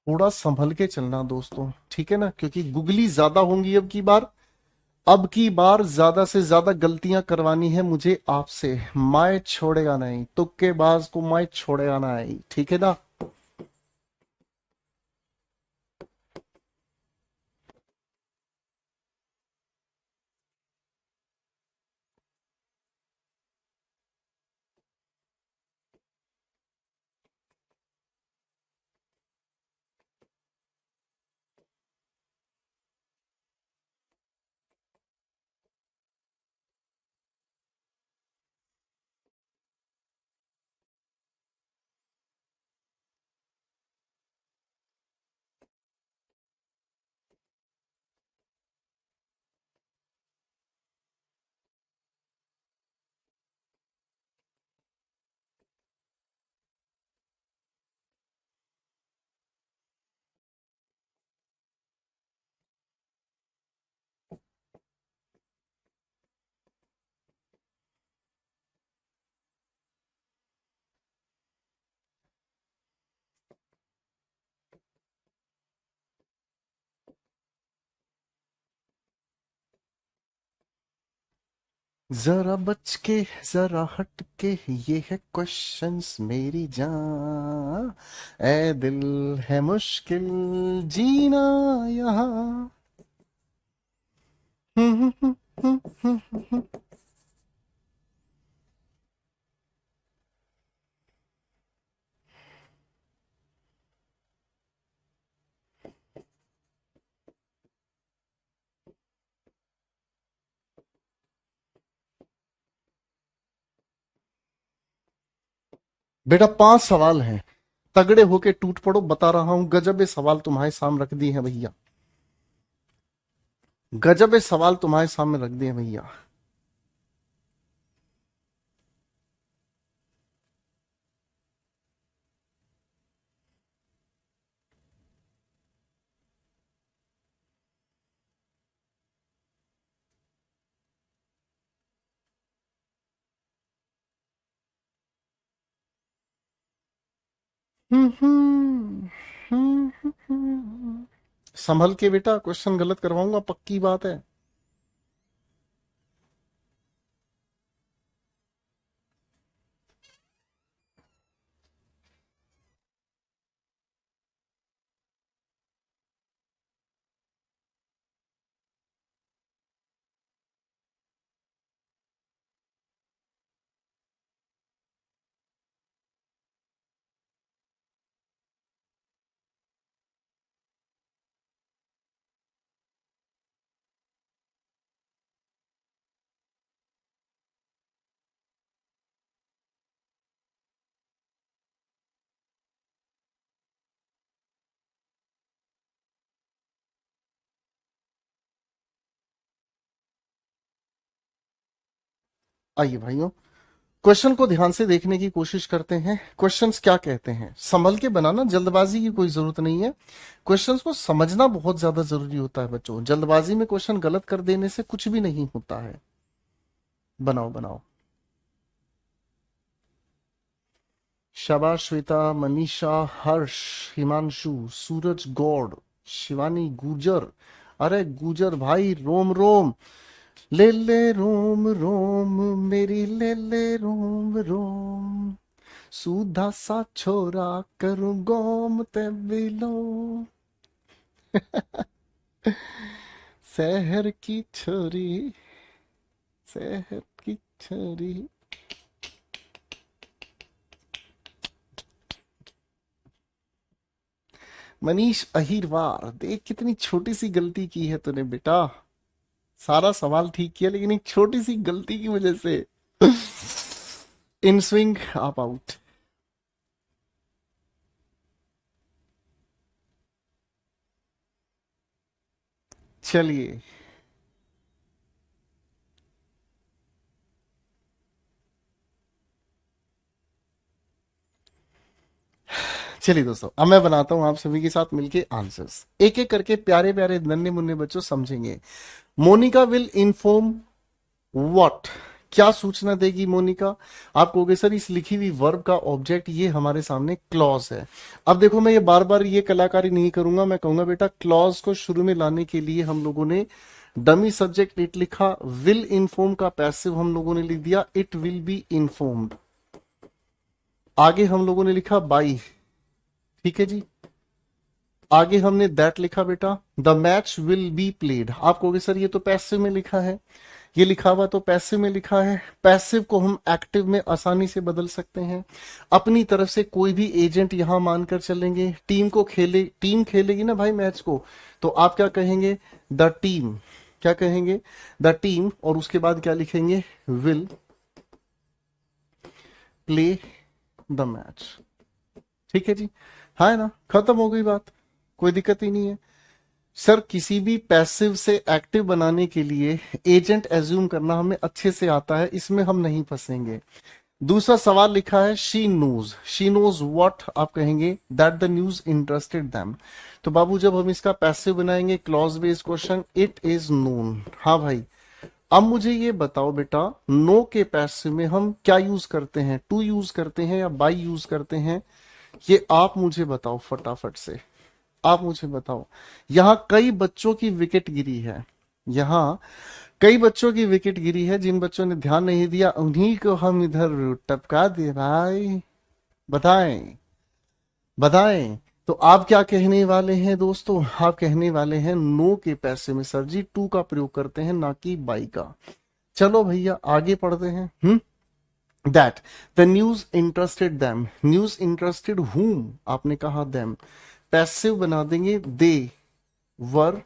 थोड़ा संभल के चलना दोस्तों, ठीक है ना, क्योंकि गुगली ज्यादा होंगी अब की बार। अब की बार ज्यादा से ज्यादा गलतियां करवानी है मुझे आपसे, मैं छोड़ेगा नहीं, तुक्केबाज को मैं छोड़ेगा नहीं, ठीक है ना? जरा बच के, जरा हट के, ये है क्वेश्चंस मेरी जान, ए दिल है मुश्किल जीना यहाँ। बेटा 5 सवाल हैं, तगड़े होके टूट पड़ो, बता रहा हूं, गजब सवाल तुम्हारे सामने रख दिए हैं भैया, गजब सवाल तुम्हारे सामने रख दिए हैं भैया। संभल के बेटा, क्वेश्चन गलत करवाऊंगा, पक्की बात है। आइए भाइयों, क्वेश्चन को ध्यान से देखने की कोशिश करते हैं। क्वेश्चंस क्या कहते हैं, संभल के बनाना, जल्दबाजी की कोई जरूरत नहीं है। क्वेश्चंस को समझना बहुत ज्यादा जरूरी होता है बच्चों, जल्दबाजी में क्वेश्चन गलत कर देने से कुछ भी नहीं होता है। बनाओ बनाओ। शाबाश श्वेता, मनीषा, हर्ष, हिमांशु, सूरज गौड़, शिवानी, गुजर। अरे गुजर भाई, रोम रोम, ले रोम रोम, मेरी ले रोम रोम। सूधा सा छोरा करूं गोम ते बिलो, शहर की छोरी, शहर की छोरी। मनीष अहिरवार, देख कितनी छोटी सी गलती की है तूने बेटा। सारा सवाल ठीक किया लेकिन एक छोटी सी गलती की वजह से इन स्विंग आप आउट। चलिए चलिए दोस्तों, अब मैं बनाता हूं आप सभी के साथ मिलके आंसर्स, एक एक करके प्यारे प्यारे नन्हे मुन्ने बच्चों समझेंगे। मोनिका विल इन्फॉर्म व्हाट, क्या सूचना देगी मोनिका। आप कहोगे सर इस लिखी हुई वर्ब का ऑब्जेक्ट ये हमारे सामने क्लॉज है। अब देखो मैं ये बार बार ये कलाकारी नहीं करूंगा, मैं कहूंगा बेटा क्लॉज को शुरू में लाने के लिए हम लोगों ने डमी सब्जेक्ट इट लिखा, विल इन्फॉर्म का पैसिव हम लोगों ने लिख दिया इट विल बी इन्फॉर्म्ड, आगे हम लोगों ने लिखा बाई, ठीक है जी। आगे हमने दैट लिखा बेटा, the match will be played. आप कहोगे सर ये तो पैसिव में लिखा है, ये लिखा हुआ तो पैसिव में लिखा है। पैसिव को हम एक्टिव में आसानी से बदल सकते हैं, अपनी तरफ से कोई भी एजेंट यहां मानकर चलेंगे। टीम को टीम खेलेगी ना भाई मैच को, तो आप क्या कहेंगे, द टीम, क्या कहेंगे, द टीम, और उसके बाद क्या लिखेंगे, विल प्ले द मैच, ठीक है जी। हाँ है ना, खत्म हो गई बात, कोई दिक्कत ही नहीं है। सर किसी भी पैसिव से एक्टिव बनाने के लिए एजेंट एज्यूम करना हमें अच्छे से आता है, इसमें हम नहीं फंसेंगे। दूसरा सवाल लिखा है शी नोज व्हाट, आप कहेंगे that the news interested them. तो बाबू जब हम इसका पैसिव बनाएंगे clause based question, it is known. हाँ भाई, अब मुझे ये बताओ बेटा, नो के पैसिव में हम क्या यूज करते हैं, टू यूज करते हैं या बाई यूज करते हैं, ये आप मुझे बताओ फटाफट से, आप मुझे बताओ। यहां कई बच्चों की विकेट गिरी है, यहां कई बच्चों की विकेट गिरी है, जिन बच्चों ने ध्यान नहीं दिया उन्हीं को हम इधर टपका दे भाई। बताएं, बताएं। तो आप क्या कहने वाले हैं दोस्तों, आप कहने वाले हैं नो के पैसे में सर जी टू का प्रयोग करते हैं ना कि बाई का। चलो भैया आगे पढ़ते हैं। That the news interested them, news interested हुम, आपने कहा दैम, पैसिव बना देंगे दे वर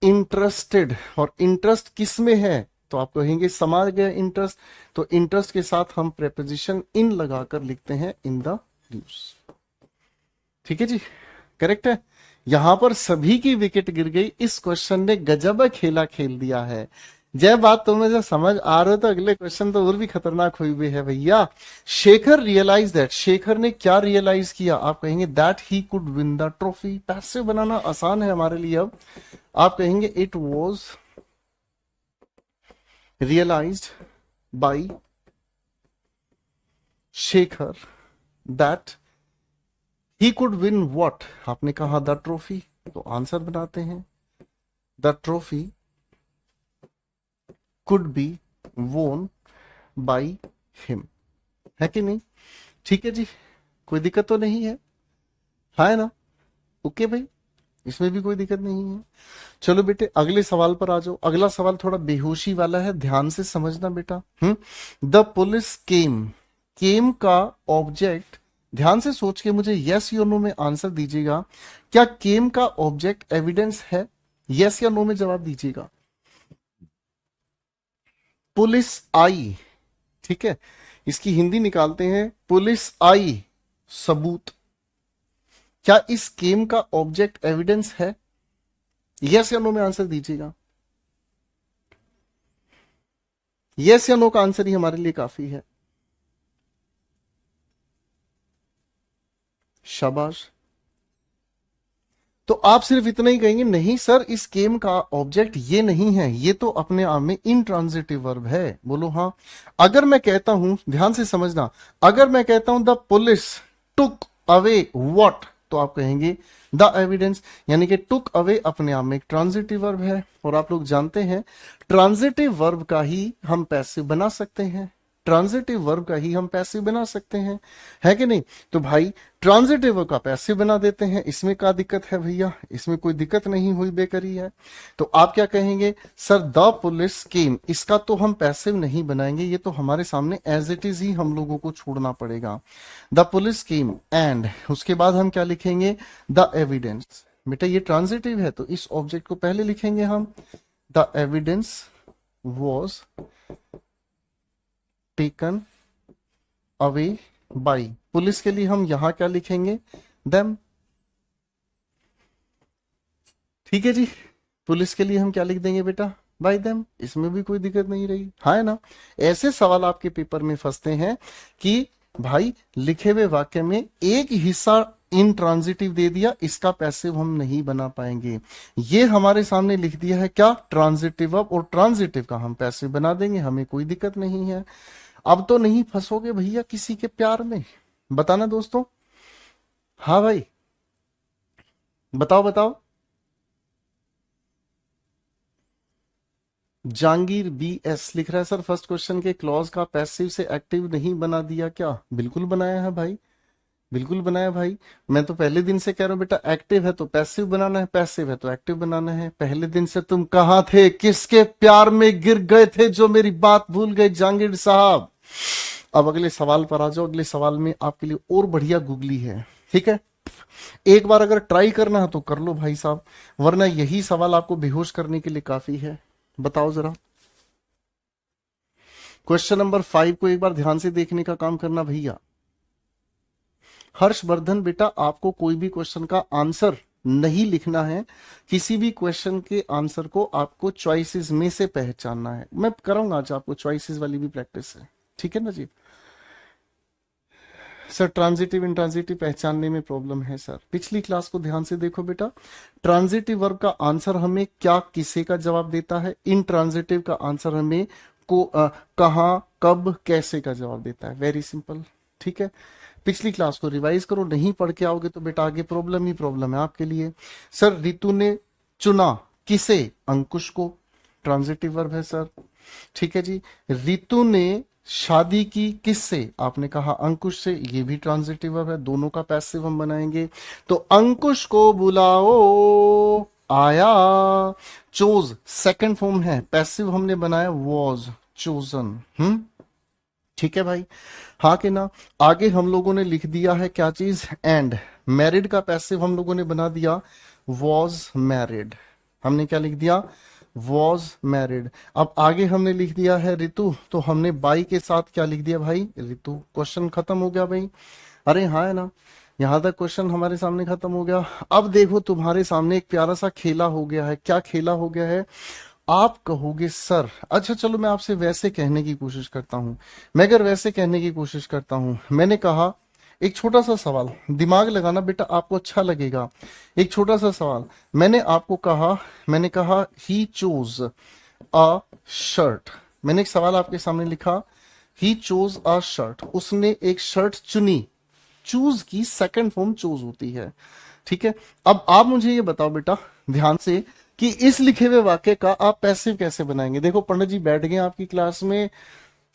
इंटरेस्टेड, और इंटरेस्ट किस में है, तो आप कहेंगे समा गया इंटरेस्ट, तो इंटरेस्ट के साथ हम प्रेपोजिशन इन लगाकर लिखते हैं इन द न्यूज, ठीक है जी, करेक्ट है। यहां पर सभी की विकेट गिर गई, इस क्वेश्चन ने गजब खेला खेल दिया है। जय बात तुम्हें जब समझ आ रहा हो तो अगले क्वेश्चन तो और भी खतरनाक हुई हुई है भैया। शेखर रियलाइज दैट, शेखर ने क्या रियलाइज किया, आप कहेंगे that he could win the trophy. Passive बनाना आसान है हमारे लिए अब, आप कहेंगे it was realised by Shekhar that he could win what, आपने कहा द ट्रॉफी, तो आंसर बनाते हैं the trophy could be won by him, है कि नहीं, ठीक है जी, कोई दिक्कत तो नहीं है, है ना, ओके भाई, इसमें भी कोई दिक्कत नहीं है। चलो बेटे अगले सवाल पर आ जाओ। अगला सवाल थोड़ा बेहोशी वाला है, ध्यान से समझना बेटा। द पुलिस केम, केम का ऑब्जेक्ट, ध्यान से सोच के मुझे यस या नो में आंसर दीजिएगा। क्या केम का ऑब्जेक्ट एविडेंस है, यस या नो में जवाब दीजिएगा। पुलिस आई, ठीक है, इसकी हिंदी निकालते हैं, पुलिस आई सबूत, क्या इस केम का ऑब्जेक्ट एविडेंस है, यस या नो में आंसर दीजिएगा। यस या नो का आंसर ही हमारे लिए काफी है, शाबाश। तो आप सिर्फ इतना ही कहेंगे नहीं सर इस गेम का ऑब्जेक्ट ये नहीं है, ये तो अपने आप में इंट्रांजिटिव वर्ब है, बोलो हाँ। अगर मैं कहता हूं, ध्यान से समझना, अगर मैं कहता हूं the police took away what, तो आप कहेंगे द एविडेंस, यानी कि टुक अवे अपने आप में एक ट्रांजिटिव वर्ब है, और आप लोग जानते हैं ट्रांजिटिव वर्ब का ही हम पैसिव बना सकते हैं। ट्रांजिटिव वर्ब का ही हम पैसिव बना सकते हैं, है कि नहीं? तो भाई ट्रांजिटिव वर्ब का पैसिव बना देते हैं, इसमें क्या दिक्कत है भैया? इसमें कोई दिक्कत नहीं हुई बेकरी है। तो आप क्या कहेंगे? सर द पुलिस केम, इसका तो हम पैसिव नहीं बनाएंगे, ये तो हमारे सामने एज इट इज ही हम लोगों को छोड़ना पड़ेगा। द पुलिस केम एंड उसके बाद हम क्या लिखेंगे? The evidence. बेटा ये ट्रांजिटिव है तो इस ऑब्जेक्ट को पहले लिखेंगे हम, the evidence was taken away by. Police के लिए हम यहां क्या लिखेंगे? देम। ठीक है जी, पुलिस के लिए हम क्या लिख देंगे बेटा? Bye them. इसमें भी कोई दिक्कत नहीं रही, हाँ है ना? ऐसे सवाल आपके पेपर में फंसते हैं कि भाई लिखे हुए वाक्य में एक हिस्सा इंट्रांजिटिव दे दिया, इसका पैसिव हम नहीं बना पाएंगे। ये हमारे सामने लिख दिया है क्या? ट्रांजिटिव वर्ब, और ट्रांजिटिव का हम पैसिव बना देंगे, हमें कोई दिक्कत नहीं है। अब तो नहीं फंसोगे भैया किसी के प्यार में? बताना दोस्तों। हाँ भाई बताओ बताओ। जहांगीर बी एस लिख रहा है सर फर्स्ट क्वेश्चन के क्लॉज का पैसिव से एक्टिव नहीं बना दिया क्या? बिल्कुल बनाया है भाई, बिल्कुल बनाया भाई। मैं तो पहले दिन से कह रहा हूं बेटा, एक्टिव है तो पैसिव बनाना है, पैसिव है तो एक्टिव बनाना है। पहले दिन से तुम कहां थे? किसके प्यार में गिर गए थे जो मेरी बात भूल गए जहांगीर साहब? अब अगले सवाल पर आ जाओ। अगले सवाल में आपके लिए और बढ़िया गूगली है, ठीक है? एक बार अगर ट्राई करना है तो कर लो भाई साहब, वरना यही सवाल आपको बेहोश करने के लिए काफी है। बताओ जरा। क्वेश्चन नंबर 5 को एक बार ध्यान से देखने का काम करना भैया। हर्षवर्धन बेटा आपको कोई भी क्वेश्चन का आंसर नहीं लिखना है, किसी भी क्वेश्चन के आंसर को आपको चॉइसेस में से पहचानना है। मैं कराऊंगा आज आपको चॉइसेस वाली भी प्रैक्टिस है, ठीक है ना जी? सर ट्रांजिटिव इंट्रांजिटिव पहचानने में प्रॉब्लम है सर। पिछली क्लास को ध्यान से देखो बेटा, ट्रांजिटिव वर्ब का आंसर हमें क्या किसे का जवाब देता है, इंट्रांजिटिव का आंसर हमें को कहां कब कैसे का जवाब देता है। वेरी सिंपल, ठीक है? पिछली क्लास को रिवाइज करो, नहीं पढ़ के आओगे तो बेटा आगे प्रॉब्लम ही प्रॉब्लम है आपके लिए। सर रितु ने चुना किसे? अंकुश को, ट्रांजिटिव वर्ब है सर, ठीक है जी। रितु ने शादी की किससे? आपने कहा अंकुश से, ये भी ट्रांजिटिव वर्ब है, दोनों का पैसिव हम बनाएंगे। तो अंकुश को बुलाओ, आया। चोज सेकंड फॉर्म है, पैसिव हमने बनाया वॉज, चोजन। ठीक है भाई, हाँ कि ना? आगे हम लोगों ने लिख दिया है क्या चीज? एंड। मैरिड का पैसिव हम लोगों ने बना दिया वॉज मैरिड। हमने क्या लिख दिया? Was married. अब आगे हमने लिख दिया है ऋतु, तो हमने बाई के साथ क्या लिख दिया भाई? ऋतु। क्वेश्चन खत्म हो गया भाई। अरे हाँ है ना? यहां तक क्वेश्चन हमारे सामने खत्म हो गया। अब देखो तुम्हारे सामने एक प्यारा सा खेला हो गया है। क्या खेला हो गया है? आप कहोगे सर, अच्छा चलो मैं आपसे वैसे कहने की कोशिश करता हूं। मैं अगर वैसे कहने की कोशिश करता हूं, मैंने कहा एक छोटा सा सवाल, दिमाग लगाना बेटा, आपको अच्छा लगेगा। एक छोटा सा सवाल, मैंने कहा ही चोज अ शर्ट। मैंने एक सवाल आपके सामने लिखा, ही चोज अ शर्ट, उसने एक शर्ट चुनी। चूज की सेकंड फॉर्म चूज होती है, ठीक है? अब आप मुझे ये बताओ बेटा ध्यान से कि इस लिखे हुए वाक्य का आप पैसिव कैसे बनाएंगे। देखो पंडित जी बैठ गए आपकी क्लास में।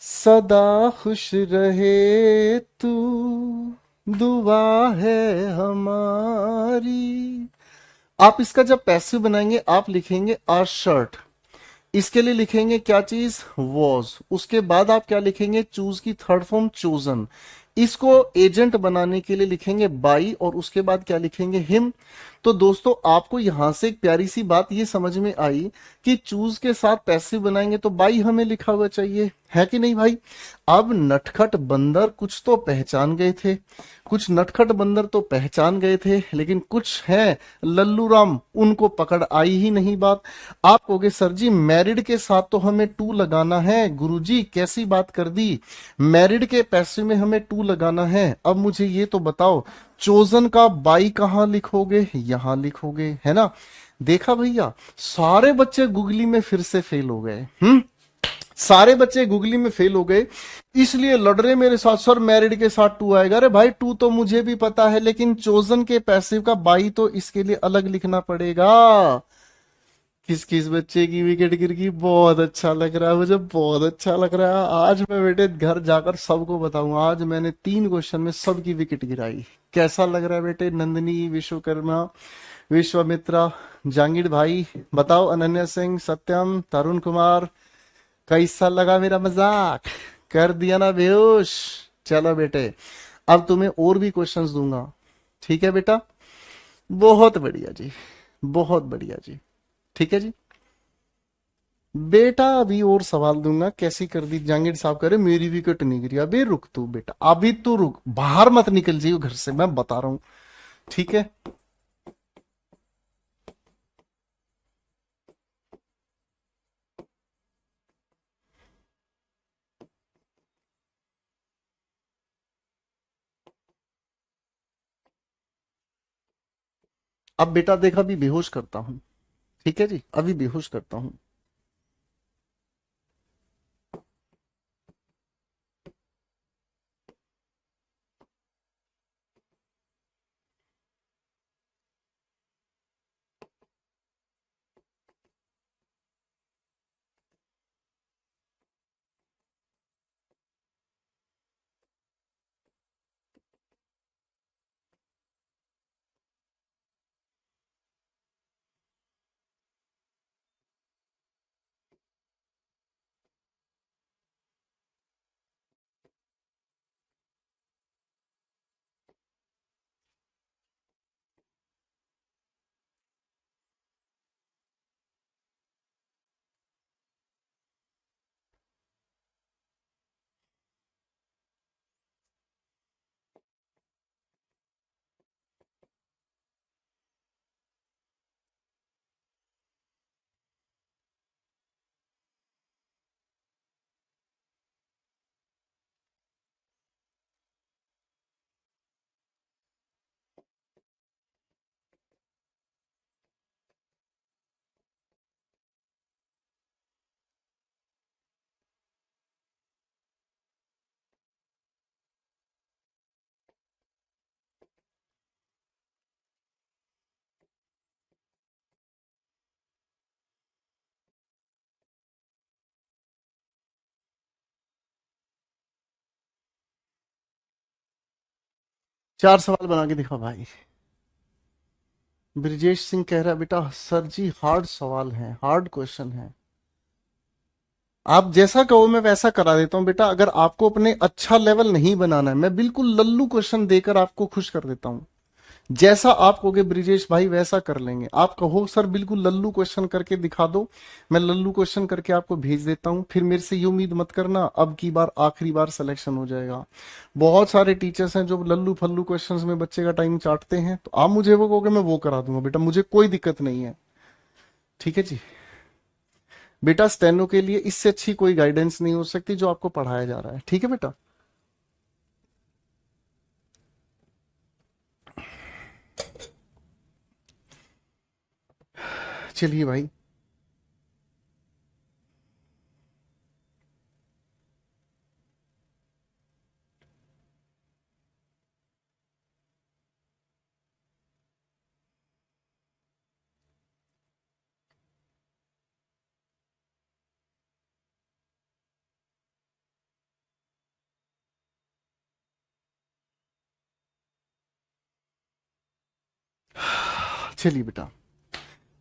सदा खुश रहे तू, दुआ है हमारी। आप इसका जब पैसिव बनाएंगे आप लिखेंगे आ शर्ट, इसके लिए लिखेंगे क्या चीज? वॉज। उसके बाद आप क्या लिखेंगे? चूज की थर्ड फॉर्म चोजन। इसको एजेंट बनाने के लिए लिखेंगे बाई, और उसके बाद क्या लिखेंगे? हिम। तो दोस्तों आपको यहां से एक प्यारी सी बात ये समझ में आई कि चूज के साथ पैसिव बनाएंगे तो बाई हमें लिखा हुआ चाहिए, है कि नहीं भाई? अब नटखट बंदर कुछ तो पहचान गए थे, कुछ नटखट बंदर तो पहचान गए थे, लेकिन कुछ है लल्लू राम, उनको पकड़ आई ही नहीं बात। आप कहोगे सर जी मैरिड के साथ तो हमें टू लगाना है। गुरुजी कैसी बात कर दी, मैरिड के पैसिव में हमें टू लगाना है। अब मुझे ये तो बताओ चोजन का बाई कहां लिखोगे? यहां लिखोगे, है ना? देखा भैया, सारे बच्चे गूगली में फिर से फेल हो गए। सारे बच्चे गूगली में फेल हो गए, इसलिए लड़ रहे मेरे साथ, सर मैरिड के साथ टू आएगा। अरे भाई टू तो मुझे भी पता है, लेकिन चोजन के पैसिव का बाई तो इसके लिए अलग लिखना पड़ेगा। किस किस बच्चे की विकेट गिर गई, बहुत अच्छा लग रहा है मुझे, बहुत अच्छा लग रहा है। आज मैं बेटे घर जाकर सबको बताऊंगा, आज मैंने 3 क्वेश्चन में सबकी विकेट गिराई। कैसा लग रहा है बेटे? नंदिनी, विश्वकर्मा, विश्वामित्रा, जहांगीर भाई, बताओ। अनन्या सिंह, सत्यम, तरुण कुमार, कैसा लगा मेरा मजाक? कर दिया ना बेहोश? चलो बेटे, अब तुम्हें और भी क्वेश्चंस दूंगा, ठीक है बेटा? बहुत बढ़िया जी, बहुत बढ़िया जी। ठीक है जी बेटा, अभी और सवाल दूंगा। कैसी कर दी जहांगीर साहब? करे मेरी विकेट नहीं गिरी। अबे रुक तू बेटा, अभी तू रुक, बाहर मत निकल जाइयो घर से, मैं बता रहा हूं। ठीक है, अब बेटा देखा, अभी बेहोश करता हूं। ठीक है जी, अभी बेहोश करता हूं। 4 सवाल बना के दिखा भाई। ब्रिजेश सिंह कह रहा है बेटा सर जी हार्ड सवाल है, हार्ड क्वेश्चन है। आप जैसा कहो मैं वैसा करा देता हूँ बेटा। अगर आपको अपने अच्छा लेवल नहीं बनाना है, मैं बिल्कुल लल्लू क्वेश्चन देकर आपको खुश कर देता हूँ। जैसा आप कहोगे ब्रिजेश भाई वैसा कर लेंगे। आप कहो सर बिल्कुल लल्लू क्वेश्चन करके दिखा दो, मैं लल्लू क्वेश्चन करके आपको भेज देता हूँ। फिर मेरे से ये उम्मीद मत करना अब की बार आखिरी बार सिलेक्शन हो जाएगा। बहुत सारे टीचर्स हैं जो लल्लू फल्लू क्वेश्चंस में बच्चे का टाइम चाटते हैं, तो आप मुझे वो कहोगे मैं वो करा दूंगा बेटा, मुझे कोई दिक्कत नहीं है। ठीक है जी बेटा, स्टेनो के लिए इससे अच्छी कोई गाइडेंस नहीं हो सकती जो आपको पढ़ाया जा रहा है। ठीक है बेटा? चलिए भाई, चलिए बेटा,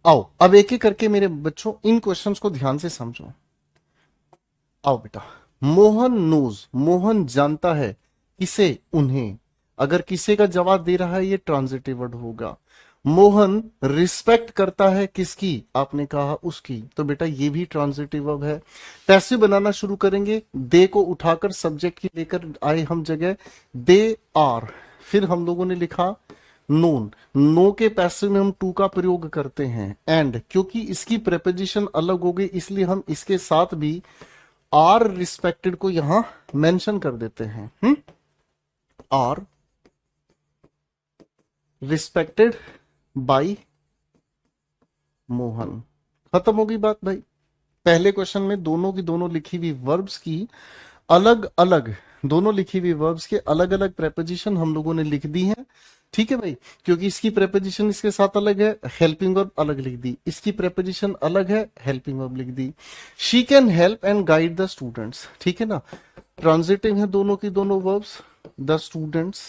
आओ अब एक एक करके मेरे बच्चों इन क्वेश्चंस को ध्यान से समझो। आओ बेटा, मोहन नोज, मोहन जानता है किसे, उन्हें। अगर किसे का जवाब दे रहा है ये ट्रांजिटिव वर्ड होगा। मोहन रिस्पेक्ट करता है किसकी? आपने कहा उसकी, तो बेटा ये भी ट्रांजिटिव वर्ब है। पैसिव बनाना शुरू करेंगे, दे को उठाकर सब्जेक्ट की लेकर आए हम जगह, दे आर। फिर हम लोगों ने लिखा नोन, नो के पैसिव में हम टू का प्रयोग करते हैं। एंड क्योंकि इसकी प्रेपोजिशन अलग हो गई इसलिए हम इसके साथ भी आर रिस्पेक्टेड को यहां मेंशन कर देते हैं। Are respected by Mohan. खत्म हो गई बात भाई। पहले क्वेश्चन में दोनों की दोनों लिखी हुई वर्ब्स की अलग अलग, दोनों लिखी हुई वर्ब्स के अलग अलग प्रेपोजिशन हम लोगों ने लिख दी हैं, ठीक है भाई, क्योंकि इसकी प्रेपोजिशन इसके साथ अलग है, हेल्पिंग वर्ब अलग लिख दी, इसकी प्रेपोजिशन अलग है, हेल्पिंग वर्ब लिख दी। She can help and guide the students, ठीक है ना, ट्रांजिटिव है दोनों की दोनों verbs. The students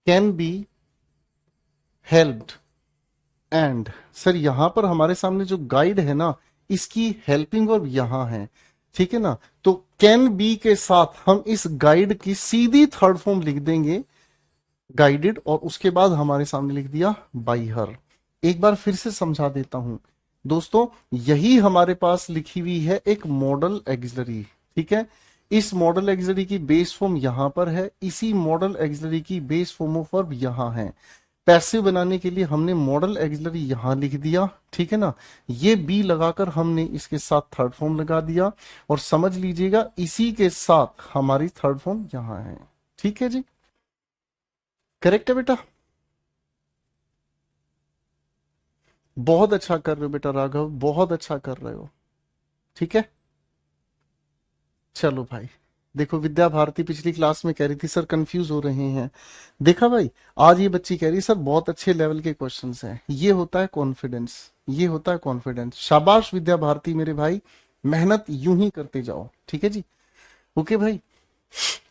can be helped and, sir यहां पर हमारे सामने जो गाइड है ना, इसकी हेल्पिंग वर्ब यहां है, ठीक है ना, तो कैन बी के साथ हम इस गाइड की सीधी थर्ड फॉर्म लिख देंगे, गाइडेड, और उसके बाद हमारे सामने लिख दिया बाई हर। एक बार फिर से समझा देता हूं दोस्तों, यही हमारे पास लिखी हुई है एक मॉडल एक्सिलरी, ठीक है, इस मॉडल एक्सिलरी की बेस फॉर्म यहां पर है, इसी मॉडल एक्सिलरी की बेस फॉर्म ऑफ वर्ब यहां है। पैसिव बनाने के लिए हमने मॉडल एक्सिलरी यहां लिख दिया, ठीक है ना, ये बी लगाकर हमने इसके साथ थर्ड फॉर्म लगा दिया, और समझ लीजिएगा इसी के साथ हमारी थर्ड फॉर्म यहां है। ठीक है जी, करेक्ट है बेटा, बहुत अच्छा कर रहे हो बेटा राघव, बहुत अच्छा कर रहे हो, ठीक है। चलो भाई, देखो विद्या भारती पिछली क्लास में कह रही थी सर कंफ्यूज हो रहे हैं, देखा भाई, आज ये बच्ची कह रही सर बहुत अच्छे लेवल के क्वेश्चंस हैं, ये होता है कॉन्फिडेंस, ये होता है कॉन्फिडेंस। शाबाश विद्या भारती मेरे भाई, मेहनत यूं ही करते जाओ, ठीक है जी। ओके भाई,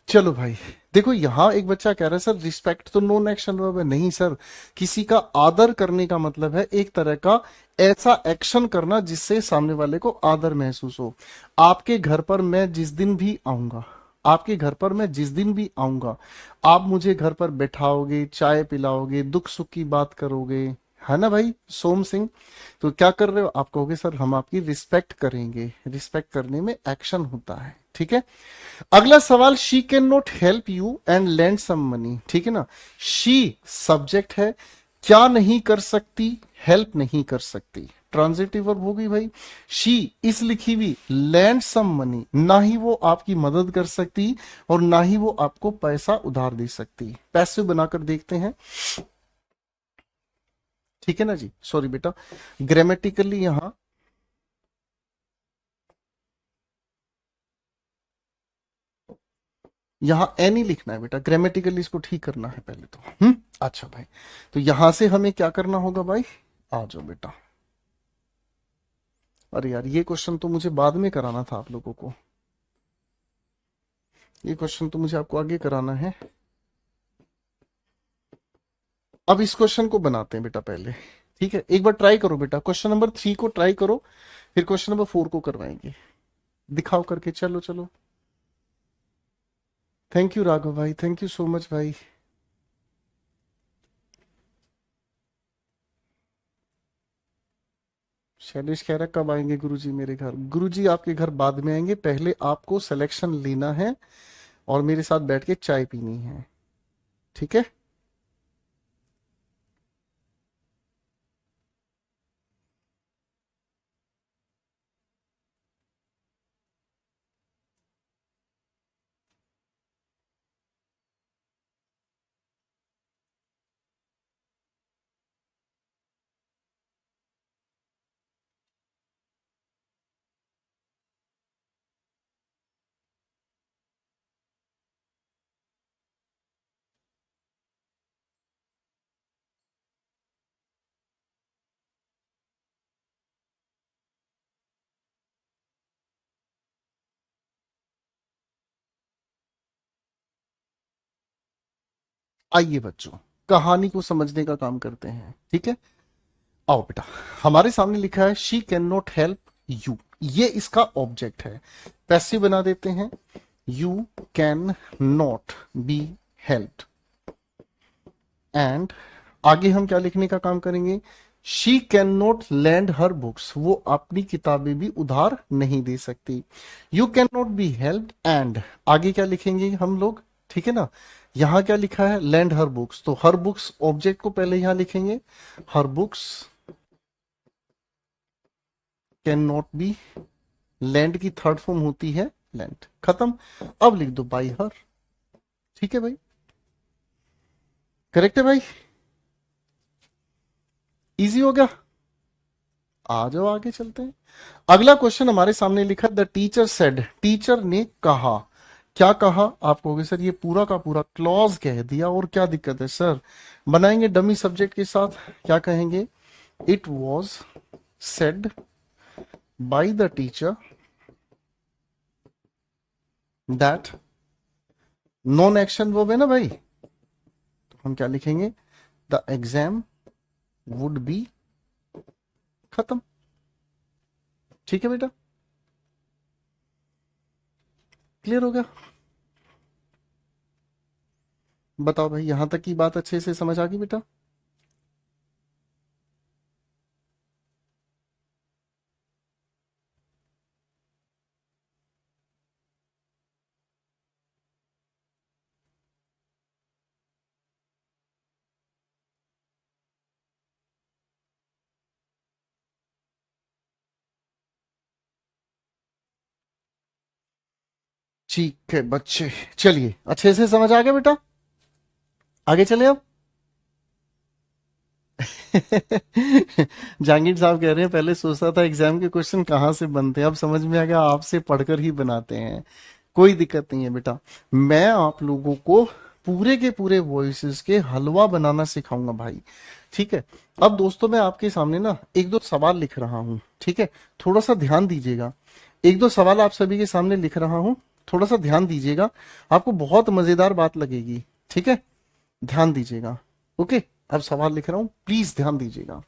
चलो भाई, देखो यहां एक बच्चा कह रहा है सर रिस्पेक्ट तो नॉन एक्शन वर्ब है, नहीं सर, किसी का आदर करने का मतलब है एक तरह का ऐसा एक्शन करना जिससे सामने वाले को आदर महसूस हो। आपके घर पर मैं जिस दिन भी आऊंगा, आपके घर पर मैं जिस दिन भी आऊंगा, आप मुझे घर पर बैठाओगे, चाय पिलाओगे, दुख सुख की बात करोगे, है ना भाई सोम सिंह, तो क्या कर रहे हो आप, कहोगे सर हम आपकी रिस्पेक्ट करेंगे, रिस्पेक्ट करने में एक्शन होता है, ठीक है। अगला सवाल, she can not help you and lend some money, ठीक है ना, शी सब्जेक्ट है, क्या नहीं कर सकती, हेल्प नहीं कर सकती, ट्रांजिटिव वर्ब होगी भाई, शी इस लिखी हुई लैंड सम मनी, ना ही वो आपकी मदद कर सकती और ना ही वो आपको पैसा उधार दे सकती, पैसिव बनाकर देखते हैं, ठीक है ना जी। सॉरी बेटा, ग्रामेटिकली यहां एनी लिखना है बेटा, ग्रामेटिकली इसको ठीक करना है पहले तो। अच्छा भाई, तो यहां से हमें क्या करना होगा भाई, आ जाओ बेटा। अरे यार ये क्वेश्चन तो मुझे बाद में कराना था आप लोगों को, ये क्वेश्चन तो मुझे आपको आगे कराना है। अब इस क्वेश्चन को बनाते हैं बेटा पहले, ठीक है, एक बार ट्राई करो बेटा, क्वेश्चन नंबर 3 को ट्राई करो, फिर क्वेश्चन नंबर 4 को करवाएंगे, दिखाओ करके, चलो चलो। थैंक यू राघव भाई, थैंक यू सो मच भाई। शैलेश कह रहा है कब आएंगे गुरुजी मेरे घर, गुरुजी आपके घर बाद में आएंगे, पहले आपको सिलेक्शन लेना है और मेरे साथ बैठ के चाय पीनी है, ठीक है। आइए बच्चों, कहानी को समझने का काम करते हैं, ठीक है। आओ बेटा, हमारे सामने लिखा है she can not help you, ये इसका ऑब्जेक्ट है, पैसिव बना देते हैं, you can not be helped, and आगे हम क्या लिखने का काम करेंगे, she can not land her books, वो अपनी किताबें भी उधार नहीं दे सकती, you can not be helped, and आगे क्या लिखेंगे हम लोग, ठीक है ना, यहां क्या लिखा है, लैंड हर बुक्स, तो हर बुक्स ऑब्जेक्ट को पहले यहां लिखेंगे, her books can not be, land की थर्ड फॉर्म होती है लैंड, खत्म। अब लिख दो बाई हर, ठीक है भाई, करेक्ट है भाई, इजी हो गया। आ जाओ आगे चलते हैं। अगला क्वेश्चन हमारे सामने लिखा, द टीचर सेड, टीचर ने कहा, क्या कहा? आप कहोगे सर ये पूरा का पूरा क्लॉज कह दिया और क्या दिक्कत है सर? बनाएंगे डमी सब्जेक्ट के साथ। क्या कहेंगे? It was said by the teacher that, non action verb है ना भाई, तो हम क्या लिखेंगे? द एग्जाम वुड बी, खत्म। ठीक है बेटा, क्लियर हो गया? बताओ भाई, यहां तक की बात अच्छे से समझ आ गई बेटा? ठीक है बच्चे, चलिए अच्छे से समझ आ गया बेटा? आगे चले अब। जहांगीर साहब कह रहे हैं पहले सोचता था एग्जाम के क्वेश्चन कहाँ से बनते हैं, अब समझ में आ गया आपसे पढ़कर ही बनाते हैं। कोई दिक्कत नहीं है बेटा, मैं आप लोगों को पूरे के पूरे वॉइसेस के हलवा बनाना सिखाऊंगा भाई। ठीक है। अब दोस्तों मैं आपके सामने ना एक दो सवाल लिख रहा हूँ, ठीक है? थोड़ा सा ध्यान दीजिएगा। एक दो सवाल आप सभी के सामने लिख रहा हूँ, थोड़ा सा ध्यान दीजिएगा। आपको बहुत मजेदार बात लगेगी, ठीक है? ध्यान दीजिएगा। ओके, अब सवाल लिख रहा हूं, प्लीज ध्यान दीजिएगा।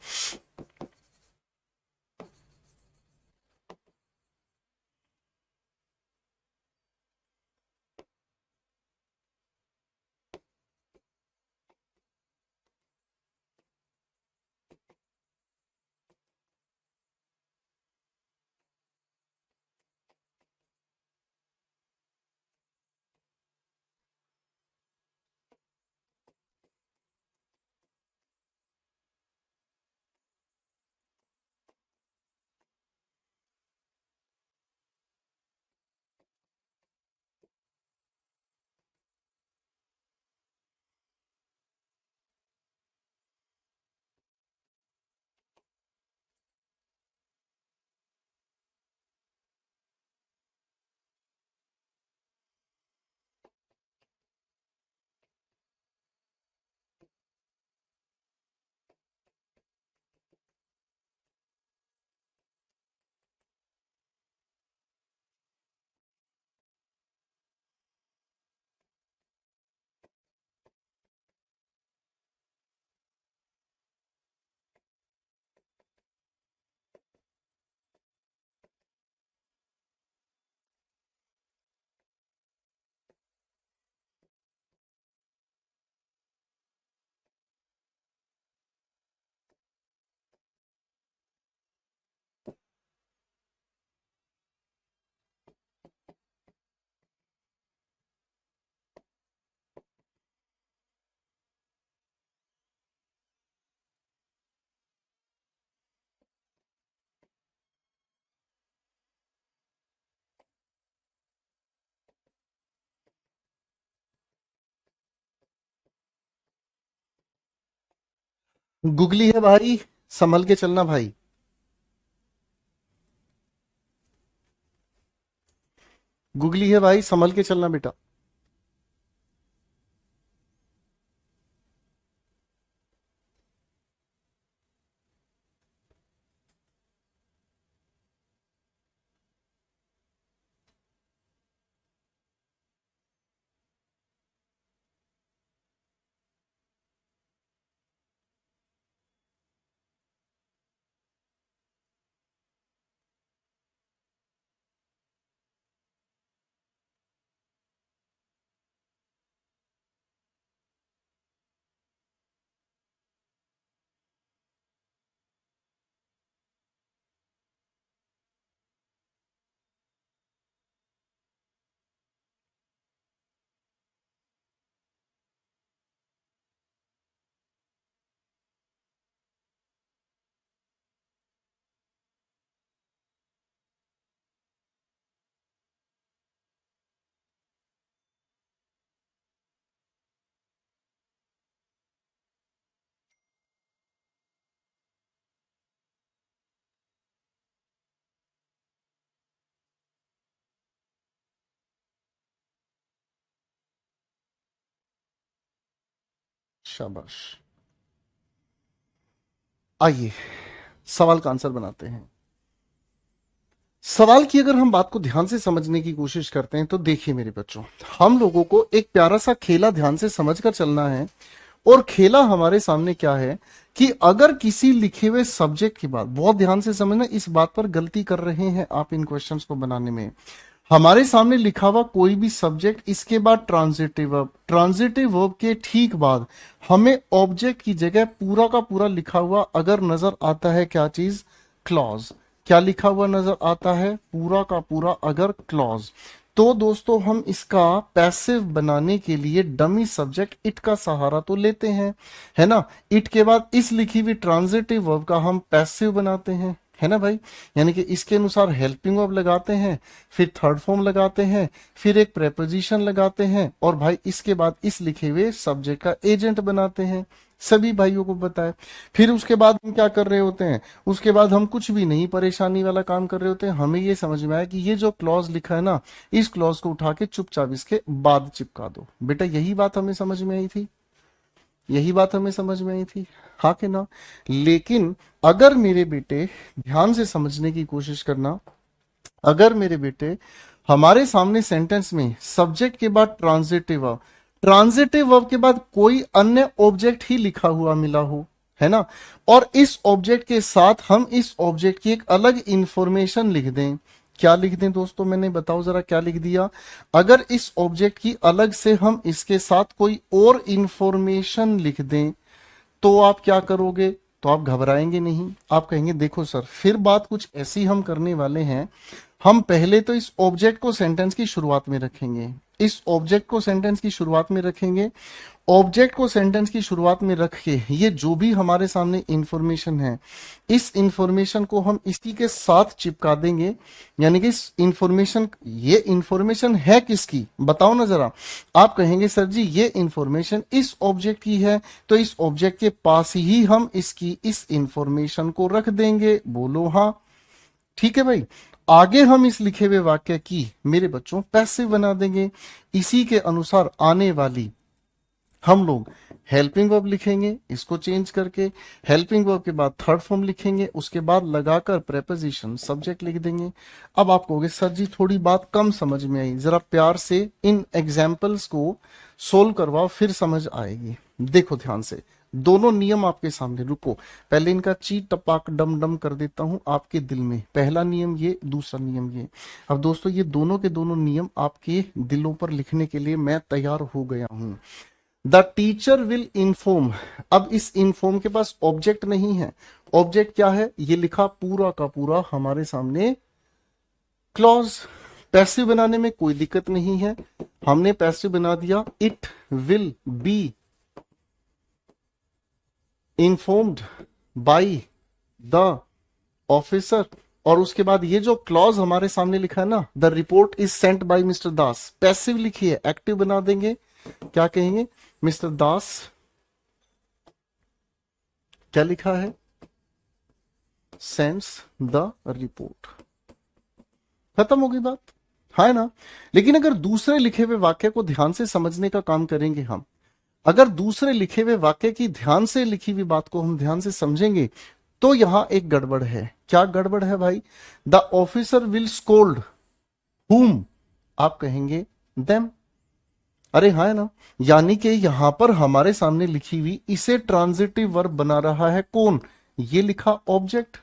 गुगली है भाई, संभल के चलना भाई। गुगली है भाई, संभल के चलना बेटा। शाबाश। आइए सवाल का आंसर बनाते हैं। सवाल की अगर हम बात को ध्यान से समझने की कोशिश करते हैं तो देखिए मेरे बच्चों, हम लोगों को एक प्यारा सा खेला ध्यान से समझकर चलना है। और खेला हमारे सामने क्या है कि अगर किसी लिखे हुए सब्जेक्ट की बात, बहुत ध्यान से समझना, इस बात पर गलती कर रहे हैं आप इन क्वेश्चंस को बनाने में। हमारे सामने लिखा हुआ कोई भी सब्जेक्ट, इसके बाद ट्रांजिटिव वर्ब, ट्रांजिटिव वर्ब के ठीक बाद हमें ऑब्जेक्ट की जगह पूरा का पूरा लिखा हुआ अगर नजर आता है, क्या चीज, क्लॉज। क्या लिखा हुआ नजर आता है, पूरा का पूरा अगर क्लॉज, तो दोस्तों हम इसका पैसिव बनाने के लिए डमी सब्जेक्ट इट का सहारा तो लेते हैं, है ना। इट के बाद इस लिखी हुई ट्रांजिटिव वर्ब का हम पैसिव बनाते हैं, है ना भाई। यानी कि इसके अनुसार हेल्पिंग वर्ब लगाते हैं, फिर थर्ड फॉर्म लगाते हैं, फिर एक प्रेपोजिशन लगाते हैं, और भाई इसके बाद इस लिखे हुए सब्जेक्ट का एजेंट बनाते हैं। सभी भाइयों को बताए। फिर उसके बाद हम क्या कर रहे होते हैं, उसके बाद हम कुछ भी नहीं परेशानी वाला काम कर रहे होते हैं। हमें ये समझ में आया कि ये जो क्लॉज लिखा है ना, इस क्लॉज को उठा के चुपचाप इसके बाद चिपका दो। बेटा यही बात हमें समझ में आई थी, यही बात हमें समझ में आई थी, हाँ कि ना। लेकिन अगर मेरे बेटे ध्यान से समझने की कोशिश करना, अगर मेरे बेटे हमारे सामने सेंटेंस में सब्जेक्ट के बाद ट्रांजिटिव वर्ब, ट्रांजिटिव वर्ब के बाद कोई अन्य ऑब्जेक्ट ही लिखा हुआ मिला हो, है ना, और इस ऑब्जेक्ट के साथ हम इस ऑब्जेक्ट की एक अलग इंफॉर्मेशन लिख दें। क्या लिख दें दोस्तों, मैंने बताओ जरा क्या लिख दिया। अगर इस ऑब्जेक्ट की अलग से हम इसके साथ कोई और इंफॉर्मेशन लिख दें तो आप क्या करोगे, तो आप घबराएंगे नहीं, आप कहेंगे देखो सर फिर बात कुछ ऐसी हम करने वाले हैं। हम पहले तो इस ऑब्जेक्ट को सेंटेंस की शुरुआत में रखेंगे, इस ऑब्जेक्ट को सेंटेंस की शुरुआत में रखेंगे, ऑब्जेक्ट को सेंटेंस की शुरुआत में रख के ये जो भी हमारे सामने इंफॉर्मेशन है, इस इंफॉर्मेशन को हम इसी के साथ चिपका देंगे। यानी कि इस इंफॉर्मेशन, ये इंफॉर्मेशन है किसकी, बताओ ना जरा। आप कहेंगे सर जी ये इंफॉर्मेशन इस ऑब्जेक्ट की है, तो इस ऑब्जेक्ट के पास ही हम इसकी इस इंफॉर्मेशन को रख देंगे। बोलो हाँ, ठीक है भाई। आगे हम इस लिखे हुए वाक्य की मेरे बच्चों पैसिव बना देंगे। इसी के अनुसार आने वाली हम लोग हेल्पिंग वर्ब लिखेंगे, इसको चेंज करके हेल्पिंग वर्ब के बाद थर्ड फॉर्म लिखेंगे, उसके बाद लगाकर प्रेपोजिशन सब्जेक्ट लिख देंगे। अब आप कहोगे सर जी थोड़ी बात कम समझ में आई, जरा प्यार से इन एग्जाम्पल्स को सोल्व करवाओ फिर समझ आएगी। देखो ध्यान से, दोनों नियम आपके सामने, रुको पहले इनका ची टपाक डम डम कर देता हूं आपके दिल में। पहला नियम ये, दूसरा नियम ये। अब दोस्तों ये दोनों के दोनों नियम आपके दिलों पर लिखने के लिए मैं तैयार हो गया हूं। द टीचर विल इन्फॉर्म, अब इस इन्फॉर्म के पास ऑब्जेक्ट नहीं है, ऑब्जेक्ट क्या है, ये लिखा पूरा का पूरा हमारे सामने क्लॉज। पैसिव बनाने में कोई दिक्कत नहीं है, हमने पैसिव बना दिया, it will be informed by the officer, और उसके बाद ये जो क्लॉज हमारे सामने लिखा है ना, the report is sent by mister Das, passive लिखी है, एक्टिव बना देंगे। क्या कहेंगे, मिस्टर दास, क्या लिखा है, सेंड्स द रिपोर्ट। खत्म हो गई बात, है ना। लेकिन अगर दूसरे लिखे हुए वाक्य को ध्यान से समझने का काम करेंगे हम, अगर दूसरे लिखे हुए वाक्य की ध्यान से लिखी हुई बात को हम ध्यान से समझेंगे तो यहां एक गड़बड़ है। क्या गड़बड़ है भाई, द ऑफिसर विल स्कोल्ड हुम, आप कहेंगे देम। अरे हाँ है ना, यानी कि यहां पर हमारे सामने लिखी हुई इसे ट्रांजिटिव वर्ब बना रहा है कौन, ये लिखा ऑब्जेक्ट,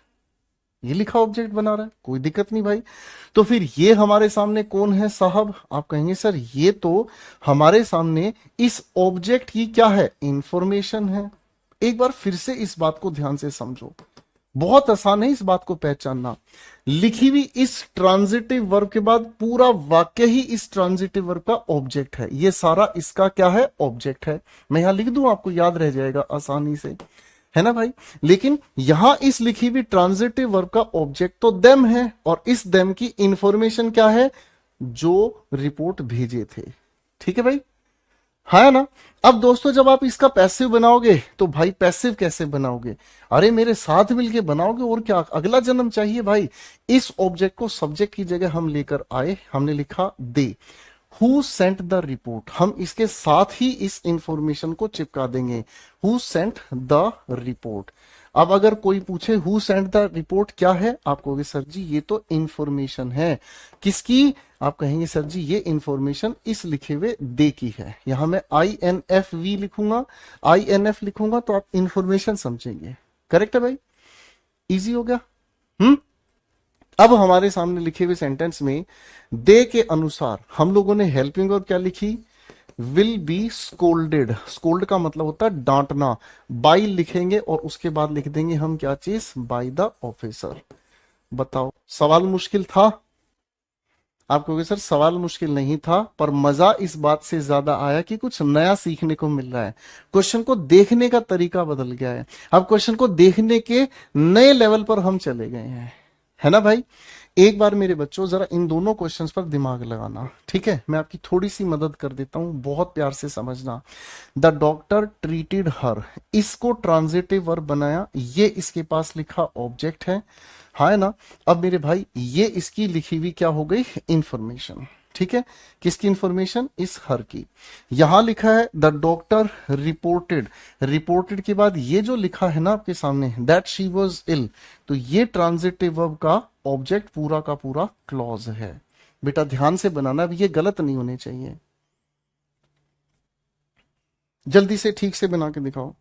ये लिखा ऑब्जेक्ट बना रहा है, कोई दिक्कत नहीं भाई। तो फिर ये हमारे सामने कौन है साहब, आप कहेंगे सर ये तो हमारे सामने इस ऑब्जेक्ट की क्या है, इंफॉर्मेशन है। एक बार फिर से इस बात को ध्यान से समझो, बहुत आसान है इस बात को पहचानना। लिखी हुई इस ट्रांजिटिव वर्ब के बाद पूरा वाक्य ही इस ट्रांजिटिव वर्ब का ऑब्जेक्ट है, ये सारा इसका क्या है, ऑब्जेक्ट है। मैं यहां लिख दूं आपको याद रह जाएगा आसानी से, है ना भाई। लेकिन यहां इस लिखी हुई ट्रांजिटिव वर्ब का ऑब्जेक्ट तो देम है, और इस देम की इंफॉर्मेशन क्या है, जो रिपोर्ट भेजे थे। ठीक है भाई, है ना। अब दोस्तों जब आप इसका पैसिव बनाओगे तो भाई पैसिव कैसे बनाओगे, अरे मेरे साथ मिलके बनाओगे, और क्या अगला जन्म चाहिए भाई। इस ऑब्जेक्ट को सब्जेक्ट की जगह हम लेकर आए, हमने लिखा दे, हु सेंट द रिपोर्ट, हम इसके साथ ही इस इंफॉर्मेशन को चिपका देंगे, हु सेंट द रिपोर्ट। अब अगर कोई पूछे हु सेंट द रिपोर्ट क्या है, आप कहोगे सर जी ये तो इंफॉर्मेशन है। किसकी? आप कहेंगे सर जी ये इंफॉर्मेशन इस लिखे हुए दे की है। यहां मैं INFV लिखूंगा, INF लिखूंगा तो आप इंफॉर्मेशन समझेंगे। करेक्ट है भाई? इजी हो गया। हम्म। अब हमारे सामने लिखे हुए सेंटेंस में दे के अनुसार हम लोगों ने हेल्पिंग और क्या लिखी? Will be scolded. स्कोल्ड का मतलब होता है डांटना। बाई लिखेंगे और उसके बाद लिख देंगे हम क्या चीज? By the officer. बताओ सवाल मुश्किल था? आप कहोगे सर सवाल मुश्किल नहीं था, पर मजा इस बात से ज्यादा आया कि कुछ नया सीखने को मिल रहा है। क्वेश्चन को देखने का तरीका बदल गया है। अब क्वेश्चन को देखने के नए लेवल पर हम चले गए हैं, है ना भाई? एक बार मेरे बच्चों जरा इन दोनों क्वेश्चंस पर दिमाग लगाना, ठीक है? मैं आपकी थोड़ी सी मदद कर देता हूं, बहुत प्यार से समझना। द डॉक्टर ट्रीटेड हर, इसको ट्रांजिटिव वर्ब बनाया, ये इसके पास लिखा ऑब्जेक्ट है ना? अब मेरे भाई ये इसकी लिखी हुई क्या हो गई? इंफॉर्मेशन। ठीक है, किसकी इंफॉर्मेशन? इस हर की। यहां लिखा है द डॉक्टर रिपोर्टेड, रिपोर्टेड के बाद ये जो लिखा है ना आपके सामने दैट शी वाज इल, तो ये ट्रांजिटिव वर्ब का ऑब्जेक्ट पूरा का पूरा क्लॉज है। बेटा ध्यान से बनाना, अब ये गलत नहीं होने चाहिए। जल्दी से ठीक से बना के दिखाओ।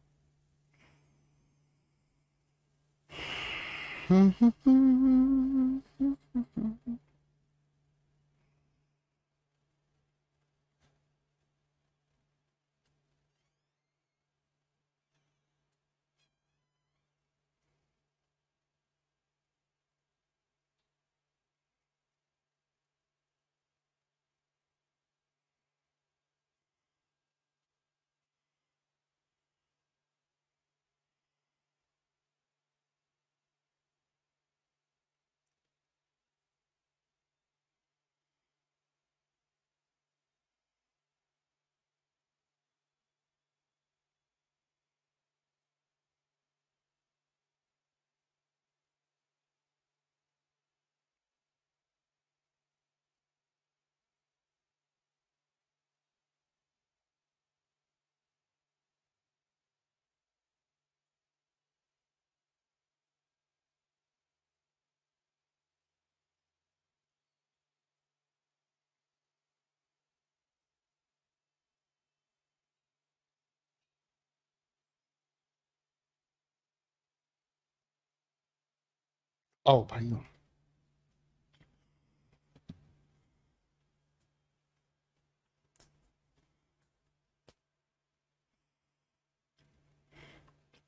आओ भाइयों,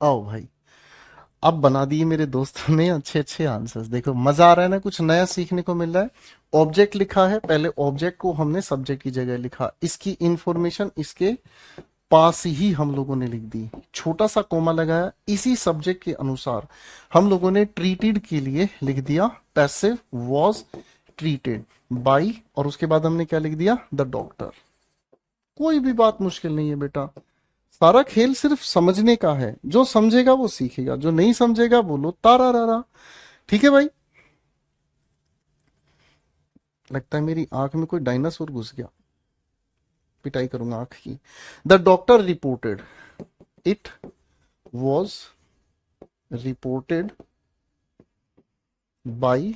आओ भाई। अब बना दिए मेरे दोस्तों ने अच्छे अच्छे आंसर्स। देखो मजा आ रहा है ना, कुछ नया सीखने को मिल रहा है। ऑब्जेक्ट लिखा है, पहले ऑब्जेक्ट को हमने सब्जेक्ट की जगह लिखा, इसकी इंफॉर्मेशन इसके पास ही हम लोगों ने लिख दी, छोटा सा कोमा लगाया, इसी सब्जेक्ट के अनुसार हम लोगों ने ट्रीटेड के लिए लिख दिया पैसिव वॉज ट्रीटेड बाई, और उसके बाद हमने क्या लिख दिया? The doctor. कोई भी बात मुश्किल नहीं है बेटा, सारा खेल सिर्फ समझने का है। जो समझेगा वो सीखेगा, जो नहीं समझेगा बोलो तारा रारा। ठीक है भाई? लगता है मेरी आंख में कोई डायनासोर घुस गया, पिटाई करूंगा आंख की। The doctor reported, it was reported by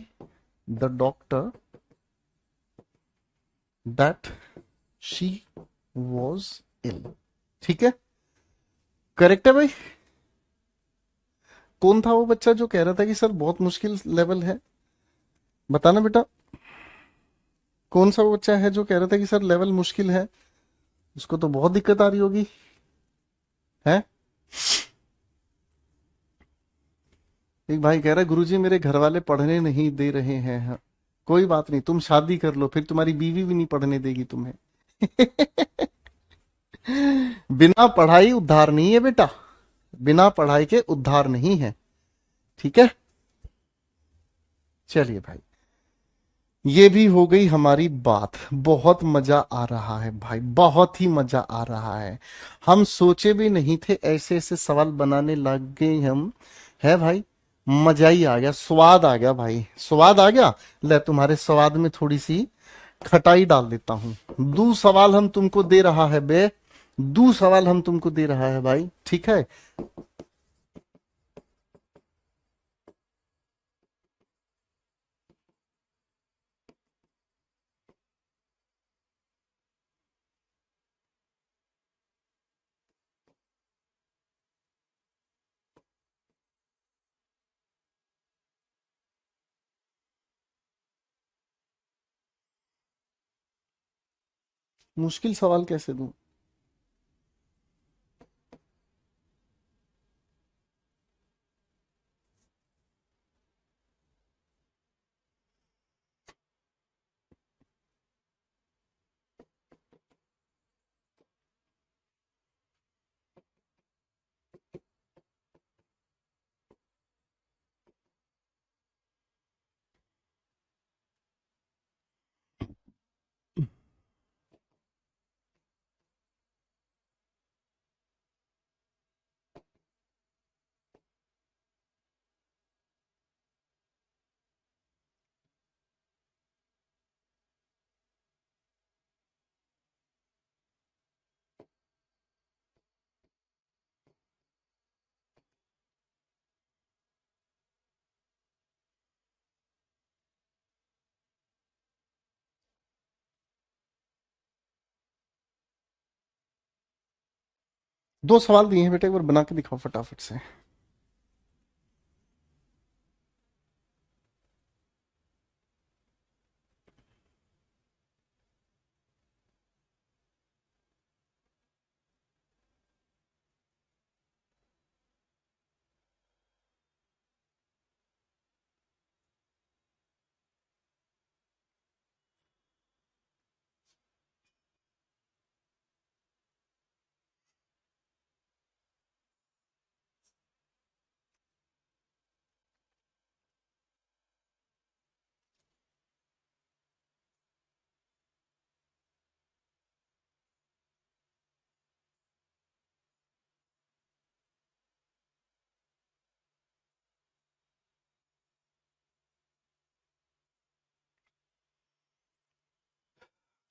the doctor that she was ill. ठीक है, करेक्ट है भाई? कौन था वो बच्चा जो कह रहा था कि सर बहुत मुश्किल लेवल है? बताना बेटा, कौन सा वो बच्चा है जो कह रहा था कि सर लेवल मुश्किल है? उसको तो बहुत दिक्कत आ रही होगी, है? एक भाई कह रहा है गुरुजी मेरे घर वाले पढ़ने नहीं दे रहे हैं। हाँ, कोई बात नहीं, तुम शादी कर लो, फिर तुम्हारी बीवी भी नहीं पढ़ने देगी तुम्हें। बिना पढ़ाई उद्धार नहीं है बेटा, बिना पढ़ाई के उद्धार नहीं है। ठीक है, चलिए भाई, ये भी हो गई हमारी बात। बहुत मजा आ रहा है भाई, बहुत ही मजा आ रहा है। हम सोचे भी नहीं थे ऐसे ऐसे सवाल बनाने लग गए हम, है भाई? मजा ही आ गया, स्वाद आ गया भाई, स्वाद आ गया। ले तुम्हारे स्वाद में थोड़ी सी खटाई डाल देता हूं। दू सवाल हम तुमको दे रहा है बे, दू सवाल हम तुमको दे रहा है भाई, ठीक है। मुश्किल सवाल कैसे दूं? दो सवाल दिए हैं बेटा, एक बार बना के दिखाओ फटाफट से।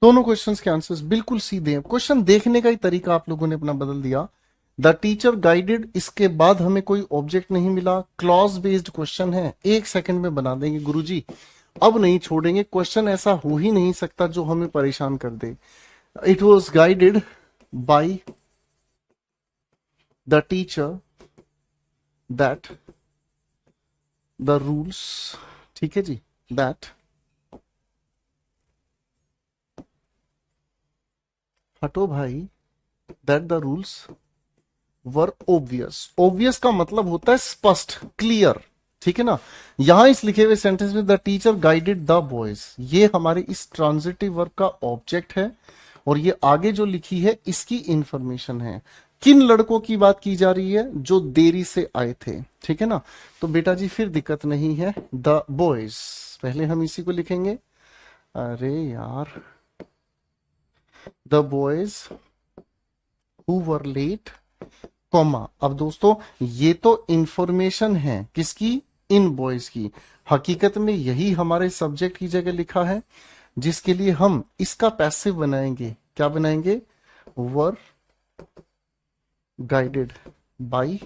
दोनों क्वेश्चंस के आंसर्स बिल्कुल सीधे हैं। क्वेश्चन देखने का ही तरीका आप लोगों ने अपना बदल दिया। द टीचर गाइडेड, इसके बाद हमें कोई ऑब्जेक्ट नहीं मिला, क्लॉज बेस्ड क्वेश्चन है, 1 सेकंड में बना देंगे गुरुजी। अब नहीं छोड़ेंगे, क्वेश्चन ऐसा हो ही नहीं सकता जो हमें परेशान कर दे। It was guided by the teacher that the rules, ठीक है जी, दैट, हटो भाई, that the rules were obvious. Obvious का मतलब होता है स्पष्ट, क्लियर, ठीक है ना। यहां इस लिखे हुए सेंटेंस में the teacher guided the boys, ये हमारे इस ट्रांजिटिव वर्ब का ऑब्जेक्ट है, और ये आगे जो लिखी है इसकी इंफॉर्मेशन है। किन लड़कों की बात की जा रही है? जो देरी से आए थे, ठीक है ना। तो बेटा जी फिर दिक्कत नहीं है, द बॉयज, पहले हम इसी को लिखेंगे। अरे यार, the boys who were late, comma. अब दोस्तों ये तो इंफॉर्मेशन है किसकी? इन बॉयज की। हकीकत में यही हमारे सब्जेक्ट की जगह लिखा है, जिसके लिए हम इसका पैसिव बनाएंगे। क्या बनाएंगे? वर गाइडेड बाय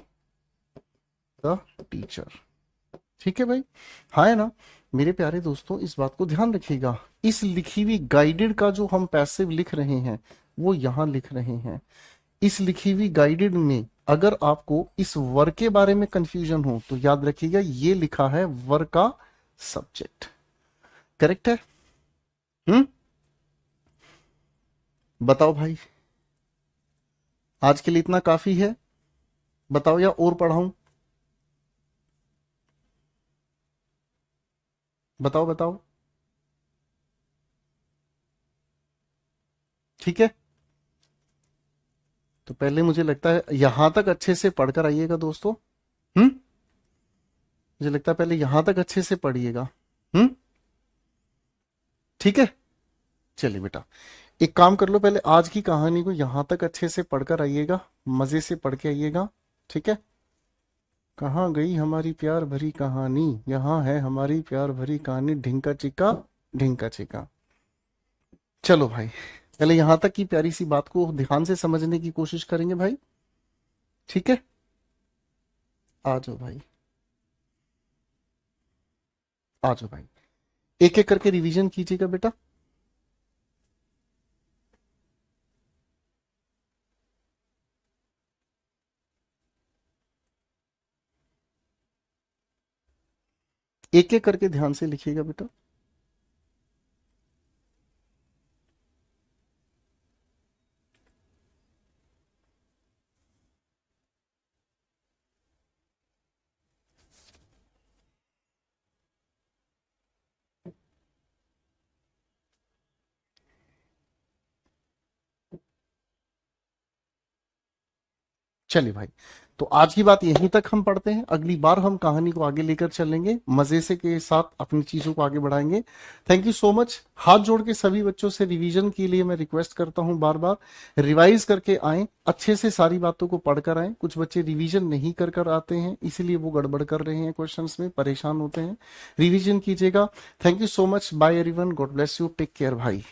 द टीचर, ठीक है भाई, हाँ है ना। मेरे प्यारे दोस्तों इस बात को ध्यान रखिएगा, इस लिखी हुई गाइडेड का जो हम पैसिव लिख रहे हैं वो यहां लिख रहे हैं। इस लिखी हुई गाइडेड में अगर आपको इस वर के बारे में कंफ्यूजन हो तो याद रखिएगा ये लिखा है वर का सब्जेक्ट। करेक्ट है? हम्म, बताओ भाई, आज के लिए इतना काफी है? बताओ या और पढ़ाऊं? बताओ बताओ। ठीक है, तो पहले मुझे लगता है यहां तक अच्छे से पढ़कर आइएगा दोस्तों। हम्म, मुझे लगता है पहले यहां तक अच्छे से पढ़िएगा। हम्म, ठीक है। चलिए बेटा, एक काम कर लो, पहले आज की कहानी को यहां तक अच्छे से पढ़कर आइएगा, मजे से पढ़ के आइएगा, ठीक है। कहाँ गई हमारी प्यार भरी कहानी, यहाँ है हमारी प्यार भरी कहानी, ढिंका चिका ढिंका चिका। चलो भाई, पहले यहां तक की प्यारी सी बात को ध्यान से समझने की कोशिश करेंगे भाई। ठीक है, आ जाओ भाई, आ जाओ भाई, एक एक करके रिवीजन कीजिएगा बेटा। एक एक करके ध्यान से लिखिएगा बेटा। चलिए भाई, तो आज की बात यहीं तक हम पढ़ते हैं, अगली बार हम कहानी को आगे लेकर चलेंगे, मजे से के साथ अपनी चीजों को आगे बढ़ाएंगे। Thank you so much. हाथ जोड़ के सभी बच्चों से रिवीजन के लिए मैं रिक्वेस्ट करता हूं, बार बार रिवाइज करके आए, अच्छे से सारी बातों को पढ़कर आए। कुछ बच्चे रिवीजन नहीं कर कर आते हैं, इसीलिए वो गड़बड़ कर रहे हैं, क्वेश्चंस में परेशान होते हैं। रिवीजन कीजिएगा। Thank you so much, bye everyone, God bless you, take care भाई।